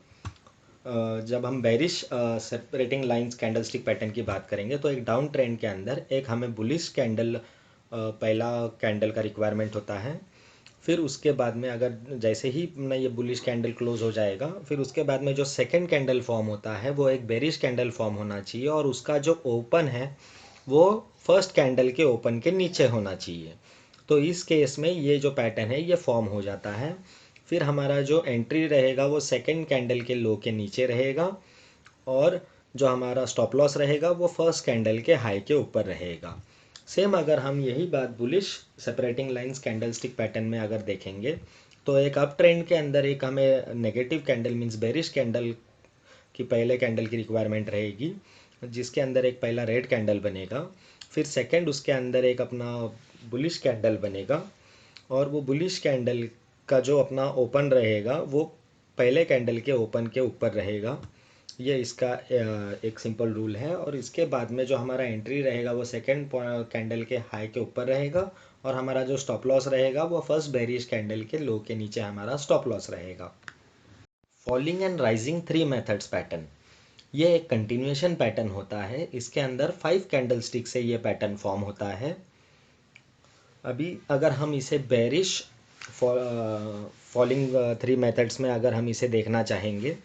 Speaker 1: जब हम bearish separating lines candlestick pattern की बात करेंगे तो एक डाउन ट्रेंड के अंदर एक हमें बुलिश कैंडल पहला कैंडल का रिक्वायरमेंट होता है। फिर उसके बाद में अगर जैसे ही ना ये बुलिश कैंडल क्लोज हो जाएगा, फिर उसके बाद में जो सेकंड कैंडल फॉर्म होता है वो एक बेरिश कैंडल फॉर्म होना चाहिए और उसका जो ओपन है वो फर्स्ट कैंडल के ओपन के नीचे होना चाहिए। तो इस केस में ये जो पैटर्न है ये फॉर्म हो जाता है। फिर हमारा जो एंट्री रहेगा वो सेकंड कैंडल के लो के नीचे रहेगा और जो हमारा स्टॉप लॉस रहेगा वो फर्स्ट कैंडल के हाई के ऊपर रहेगा। सेम अगर हम यही बात bullish separating lines candlestick pattern में अगर देखेंगे तो एक अप ट्रेंड के अंदर एक हमें negative candle means bearish candle की पहले कैंडल की रिक्वायरमेंट रहेगी, जिसके अंदर एक पहला रेड कैंडल बनेगा। फिर सेकंड उसके अंदर एक अपना बुलिश कैंडल बनेगा और वो बुलिश कैंडल का जो अपना ओपन रहेगा वो पहले कैंडल के ओपन के ऊपर रहेगा। ये इसका एक सिंपल रूल है। और इसके बाद में जो हमारा एंट्री रहेगा वो सेकंड कैंडल के हाई के ऊपर रहेगा और हमारा जो स्टॉप लॉस रहेगा वो फर्स्ट बेरिश कैंडल के लो के नीचे हमारा स्टॉप लॉस रहेगा। Falling and rising 3 methods pattern, ये एक कंटिन्यूएशन पैटर्न होता है। इसके अंदर 5 कैंडलस्टिक से ये पैटर्न फॉर्म होता है। अभी अगर हम इसे बेरिश फॉलिंग 3 मेथड्स में अगर हम इसे देखना चाहेंगे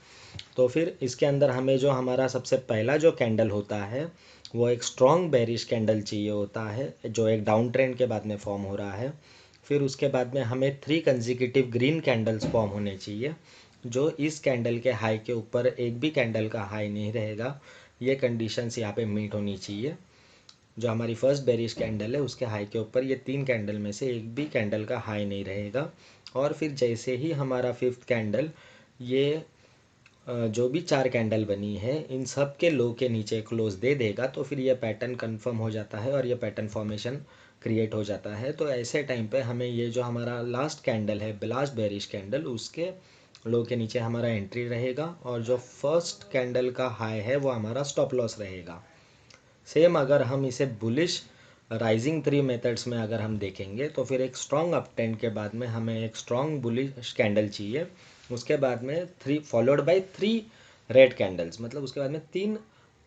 Speaker 1: तो फिर इसके अंदर हमें जो हमारा सबसे पहला जो कैंडल होता है वो एक स्ट्रॉन्ग बेरिश कैंडल चाहिए होता है, जो एक डाउन ट्रेंड के बाद में फॉर्म हो रहा है। फिर उसके बाद में हमें 3 कंसेक्यूटिव ग्रीन कैंडल्स फॉर्म होने चाहिए, जो इस कैंडल के हाई के ऊपर एक भी कैंडल का हाई नहीं रहेगा। ये कंडीशंस यहाँ पे मीट होनी चाहिए। जो हमारी फर्स्ट बेरिश कैंडल है उसके हाई के ऊपर ये 3 कैंडल में से एक भी कैंडल का हाई नहीं रहेगा। और फिर जैसे ही हमारा फिफ्थ कैंडल ये जो भी 4 कैंडल बनी है इन सब के लो के नीचे क्लोज दे देगा तो फिर ये पैटर्न कंफर्म हो जाता है और ये पैटर्न फॉर्मेशन क्रिएट हो जाता है। तो ऐसे टाइम पे हमें ये जो हमारा लास्ट कैंडल है, लास्ट बेरिश कैंडल, उसके लो के नीचे हमारा एंट्री रहेगा और जो फर्स्ट कैंडल का हाई है वो हमारा स्टॉप लॉस रहेगा। सेम अगर हम इसे बुलिश राइजिंग 3 मेथड्स में अगर हम देखेंगे तो फिर एक स्ट्रॉन्ग अप ट्रेंड के बाद में हमें एक स्ट्रॉन्ग बुलिश कैंडल चाहिए। उसके बाद में 3 फॉलोड बाय 3 रेड कैंडल्स, मतलब उसके बाद में 3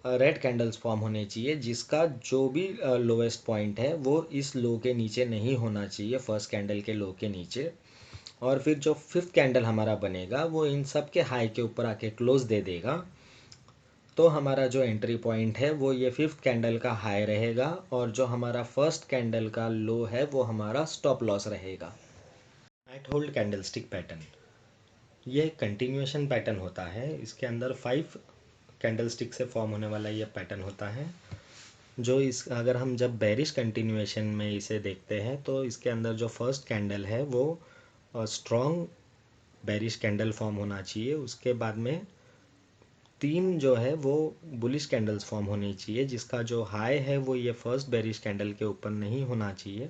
Speaker 1: रेड कैंडल्स फॉर्म होने चाहिए, जिसका जो भी लोएस्ट पॉइंट है वो इस लो के नीचे नहीं होना चाहिए, फर्स्ट कैंडल के लो के नीचे। और फिर जो फिफ्थ कैंडल हमारा बनेगा वो इन सब के हाई के ऊपर आके क्लोज दे देगा। तो हमारा जो एंट्री पॉइंट है वो ये फिफ्थ कैंडल का हाई रहेगा और जो हमारा फर्स्ट कैंडल का लो है वो हमारा स्टॉप लॉस रहेगा। नाइट होल्ड कैंडलस्टिक पैटर्न, ये कंटिन्यूएशन पैटर्न होता है। इसके अंदर 5 कैंडलस्टिक से फॉर्म होने वाला ये पैटर्न होता है। जो इस अगर हम जब बेरिश कंटिन्यूएशन में इसे देखते हैं तो इसके अंदर जो फर्स्ट कैंडल है वो स्ट्रॉन्ग बेरिश कैंडल फॉर्म होना चाहिए। उसके बाद में 3 जो है वो बुलिश कैंडल्स फॉर्म होनी चाहिए, जिसका जो हाई है वो ये फर्स्ट बेरिश कैंडल के ऊपर नहीं होना चाहिए।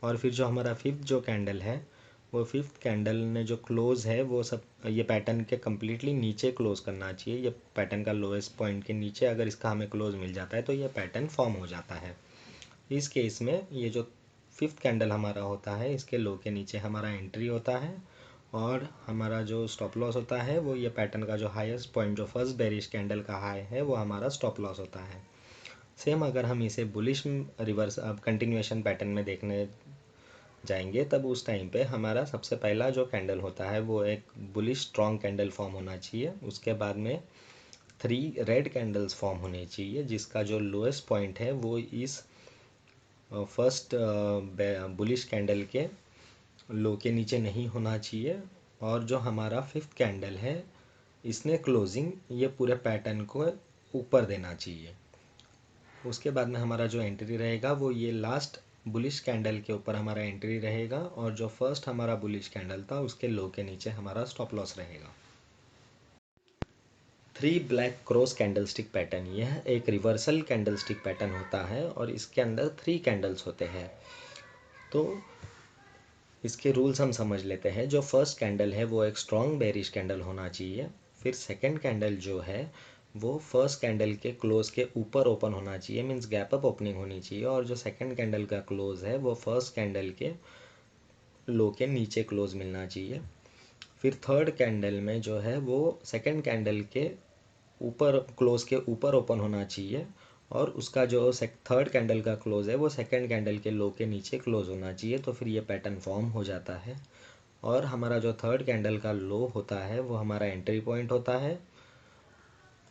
Speaker 1: और फिर जो हमारा फिफ्थ जो कैंडल है, वो फिफ्थ कैंडल ने जो क्लोज है वो सब ये पैटर्न के कम्प्लीटली नीचे क्लोज करना चाहिए। ये पैटर्न का लोएस्ट पॉइंट के नीचे अगर इसका हमें क्लोज मिल जाता है तो ये पैटर्न फॉर्म हो जाता है। इस केस में ये जो फिफ्थ कैंडल हमारा होता है, इसके लो के नीचे हमारा एंट्री होता है, और हमारा जो स्टॉप लॉस होता है वो ये पैटर्न का जो हाईएस्ट पॉइंट जो फर्स्ट बेरिश कैंडल का हाई है वो हमारा स्टॉप लॉस होता है। सेम अगर हम इसे बुलिश रिवर्स अब कंटिन्यूएशन पैटर्न में देखने जाएंगे, तब उस टाइम पे हमारा सबसे पहला जो कैंडल होता है वो एक बुलिश स्ट्रॉन्ग कैंडल फॉर्म होना चाहिए। उसके बाद में 3 रेड कैंडल्स फॉर्म होने चाहिए, जिसका जो लोएस्ट पॉइंट है वो इस फर्स्ट बुलिश कैंडल के लो के नीचे नहीं होना चाहिए। और जो हमारा फिफ्थ कैंडल है, इसने क्लोजिंग ये पूरे पैटर्न को ऊपर देना चाहिए। उसके बाद में हमारा जो एंट्री रहेगा वो ये लास्ट बुलिश कैंडल के ऊपर हमारा एंट्री रहेगा, और जो फर्स्ट हमारा बुलिश कैंडल था उसके लो के नीचे हमारा स्टॉप लॉस रहेगा। 3 ब्लैक क्रॉस कैंडलस्टिक पैटर्न, यह एक रिवर्सल कैंडलस्टिक पैटर्न होता है और इसके अंदर 3 कैंडल्स होते हैं। तो इसके रूल्स हम समझ लेते हैं। जो फर्स्ट कैंडल है वो एक स्ट्रॉन्ग बेरिश कैंडल होना चाहिए। फिर सेकंड कैंडल जो है वो फर्स्ट कैंडल के क्लोज के ऊपर ओपन होना चाहिए, मीन्स गैप अप ओपनिंग होनी चाहिए। और जो सेकंड कैंडल का क्लोज है वो फर्स्ट कैंडल के लो के नीचे क्लोज मिलना चाहिए। फिर थर्ड कैंडल में जो है वो सेकंड कैंडल के ऊपर क्लोज के ऊपर ओपन होना चाहिए, और उसका जो थर्ड कैंडल का क्लोज है वो सेकंड कैंडल के लो के नीचे क्लोज होना चाहिए। तो फिर ये पैटर्न फॉर्म हो जाता है। और हमारा जो थर्ड कैंडल का लो होता है वो हमारा एंट्री पॉइंट होता है,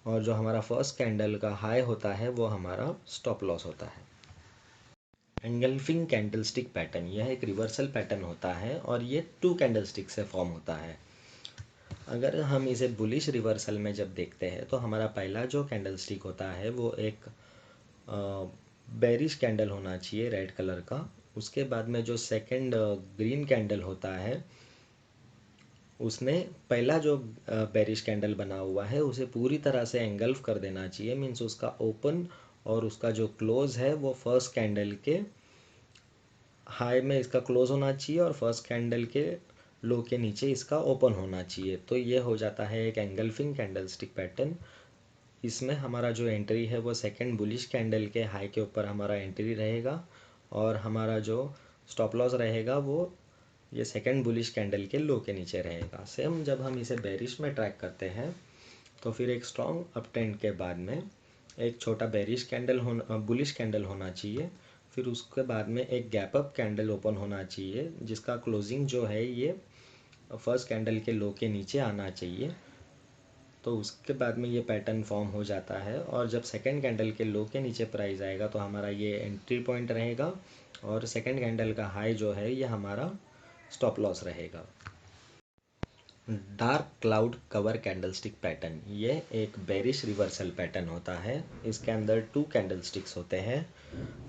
Speaker 1: और जो हमारा फर्स्ट कैंडल का हाई होता है वो हमारा स्टॉप लॉस होता है। एंगल्फिंग कैंडलस्टिक पैटर्न, यह एक रिवर्सल पैटर्न होता है और ये 2 कैंडलस्टिक से फॉर्म होता है। अगर हम इसे बुलिश रिवर्सल में जब देखते हैं तो हमारा पहला जो कैंडलस्टिक होता है वो एक बेरिश कैंडल होना चाहिए रेड कलर का। उसके बाद में जो सेकंड ग्रीन कैंडल होता है, उसने पहला जो बेरिश कैंडल बना हुआ है उसे पूरी तरह से एंगल्फ कर देना चाहिए, मीन्स उसका ओपन और उसका जो क्लोज है वो फर्स्ट कैंडल के हाई में इसका क्लोज होना चाहिए और फर्स्ट कैंडल के लो के नीचे इसका ओपन होना चाहिए। तो ये हो जाता है एक एंगल्फिंग कैंडलस्टिक पैटर्न। इसमें हमारा जो एंट्री है वो सेकंड बुलिश कैंडल के हाई के ऊपर हमारा एंट्री रहेगा, और हमारा जो स्टॉप लॉस रहेगा वो ये सेकंड बुलिश कैंडल के लो के नीचे रहेगा। सेम जब हम इसे बेरिश में ट्रैक करते हैं तो फिर एक स्ट्रॉन्ग अप ट्रेंड के बाद में एक छोटा बेरिश कैंडल होना बुलिश कैंडल होना चाहिए। फिर उसके बाद में एक गैप अप कैंडल ओपन होना चाहिए, जिसका क्लोजिंग जो है ये फर्स्ट कैंडल के लो के नीचे आना चाहिए। तो उसके बाद में ये पैटर्न फॉर्म हो जाता है, और जब सेकंड कैंडल के लो के नीचे प्राइस आएगा तो हमारा ये एंट्री पॉइंट रहेगा, और सेकंड कैंडल का हाई जो है ये हमारा स्टॉप लॉस रहेगा। Dark cloud cover candlestick pattern, ये एक बेरिश रिवर्सल पैटर्न होता है। इसके अंदर 2 कैंडलस्टिक्स होते हैं।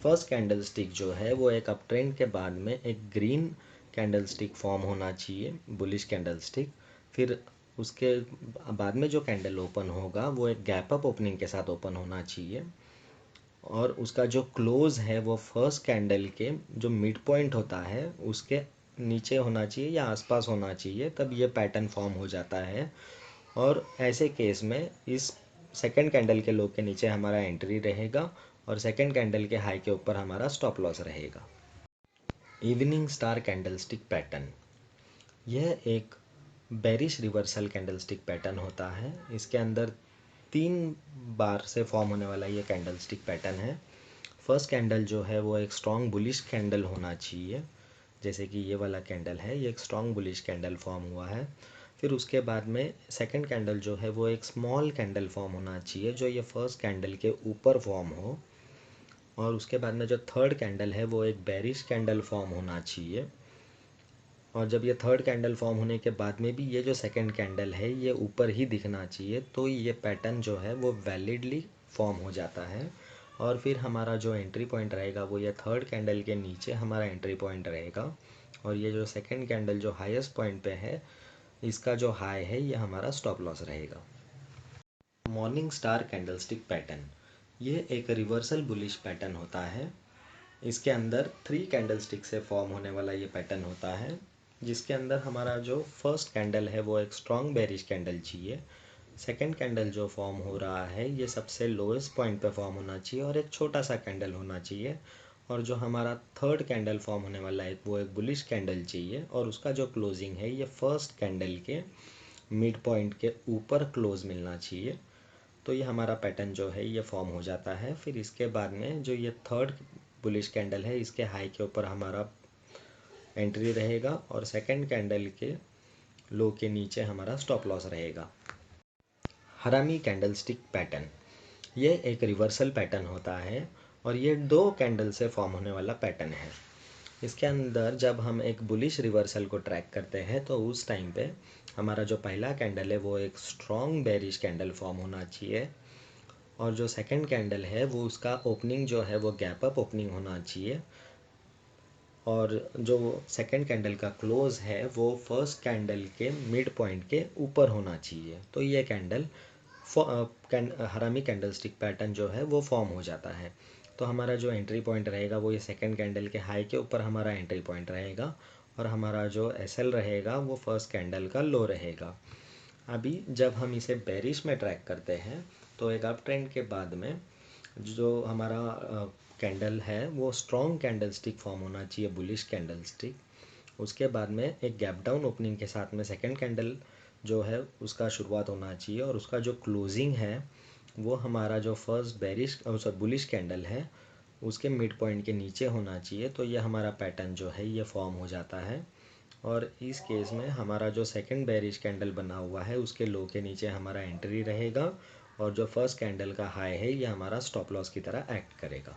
Speaker 1: फर्स्ट कैंडलस्टिक जो है वो एक अप ट्रेंड के बाद में एक ग्रीन कैंडलस्टिक फॉर्म होना चाहिए, बुलिश कैंडलस्टिक। फिर उसके बाद में जो कैंडल ओपन होगा वो एक गैप अप ओपनिंग के साथ ओपन होना चाहिए, और उसका जो क्लोज है वो फर्स्ट कैंडल के जो मिड पॉइंट होता है उसके नीचे होना चाहिए या आसपास होना चाहिए, तब ये पैटर्न फॉर्म हो जाता है। और ऐसे केस में इस सेकंड कैंडल के लो के नीचे हमारा एंट्री रहेगा, और सेकंड कैंडल के हाई के ऊपर हमारा स्टॉप लॉस रहेगा। इवनिंग स्टार कैंडलस्टिक पैटर्न, यह एक बेरिश रिवर्सल कैंडलस्टिक पैटर्न होता है। इसके अंदर 3 बार से फॉर्म होने वाला ये कैंडलस्टिक पैटर्न है। फर्स्ट कैंडल जो है वो एक स्ट्रॉन्ग बुलिश कैंडल होना चाहिए, जैसे कि ये वाला कैंडल है, ये एक स्ट्रॉन्ग बुलिश कैंडल फॉर्म हुआ है। फिर उसके बाद में सेकंड कैंडल जो है वो एक स्मॉल कैंडल फॉर्म होना चाहिए जो ये फर्स्ट कैंडल के ऊपर फॉर्म हो, और उसके बाद में जो थर्ड कैंडल है वो एक बेरिश कैंडल फॉर्म होना चाहिए। और जब ये थर्ड कैंडल फॉर्म होने के बाद में भी ये जो सेकंड कैंडल है ये ऊपर ही दिखना चाहिए, तो ये पैटर्न जो है वो वैलिडली फॉर्म हो जाता है। और फिर हमारा जो एंट्री पॉइंट रहेगा वो ये थर्ड कैंडल के नीचे हमारा एंट्री पॉइंट रहेगा, और ये जो सेकंड कैंडल जो हाईएस्ट पॉइंट पे है इसका जो हाई है ये हमारा स्टॉप लॉस रहेगा। मॉर्निंग स्टार कैंडलस्टिक पैटर्न, ये एक रिवर्सल बुलिश पैटर्न होता है। इसके अंदर 3 कैंडल स्टिक से फॉर्म होने वाला ये पैटर्न होता है, जिसके अंदर हमारा जो फर्स्ट कैंडल है वो एक स्ट्रॉन्ग बेरिश कैंडल चाहिए। सेकंड कैंडल जो फॉर्म हो रहा है ये सबसे लोएस्ट पॉइंट पे फॉर्म होना चाहिए और एक छोटा सा कैंडल होना चाहिए। और जो हमारा थर्ड कैंडल फॉर्म होने वाला है वो एक बुलिश कैंडल चाहिए और उसका जो क्लोजिंग है ये फर्स्ट कैंडल के मिड पॉइंट के ऊपर क्लोज मिलना चाहिए। तो ये हमारा पैटर्न जो है ये फॉर्म हो जाता है। फिर इसके बाद में जो ये थर्ड बुलिश कैंडल है इसके हाई के ऊपर हमारा एंट्री रहेगा और सेकंड कैंडल के लो के नीचे हमारा स्टॉप लॉस रहेगा। हरामी कैंडलस्टिक पैटर्न ये एक रिवर्सल पैटर्न होता है और ये 2 कैंडल से फॉर्म होने वाला पैटर्न है। इसके अंदर जब हम एक बुलिश रिवर्सल को ट्रैक करते हैं तो उस टाइम पे हमारा जो पहला कैंडल है वो एक स्ट्रॉन्ग बेरिश कैंडल फॉर्म होना चाहिए और जो सेकंड कैंडल है वो उसका ओपनिंग जो है वो गैप अप ओपनिंग होना चाहिए और जो सेकंड कैंडल का क्लोज है वो फर्स्ट कैंडल के मिड पॉइंट के ऊपर होना चाहिए। तो ये कैंडल हरामी कैंडलस्टिक पैटर्न जो है वो फॉर्म हो जाता है। तो हमारा जो एंट्री पॉइंट रहेगा वो ये सेकंड कैंडल के हाई के ऊपर हमारा एंट्री पॉइंट रहेगा और हमारा जो एसएल रहेगा वो फर्स्ट कैंडल का लो रहेगा। अभी जब हम इसे बेरिश में ट्रैक करते हैं तो एक अप ट्रेंड के बाद में जो हमारा कैंडल है वो स्ट्रॉन्ग कैंडल स्टिक फॉर्म होना चाहिए, बुलिश कैंडल स्टिक। उसके बाद में एक गैप डाउन ओपनिंग के साथ में सेकंड कैंडल जो है उसका शुरुआत होना चाहिए और उसका जो क्लोजिंग है वो हमारा जो फर्स्ट बेरिश बुलिश कैंडल है उसके मिड पॉइंट के नीचे होना चाहिए। तो ये हमारा पैटर्न जो है ये फॉर्म हो जाता है और इस केस में हमारा जो सेकंड बेरिश कैंडल बना हुआ है उसके लो के नीचे हमारा एंट्री रहेगा और जो फर्स्ट कैंडल का हाई है ये हमारा स्टॉप लॉस की तरह एक्ट करेगा।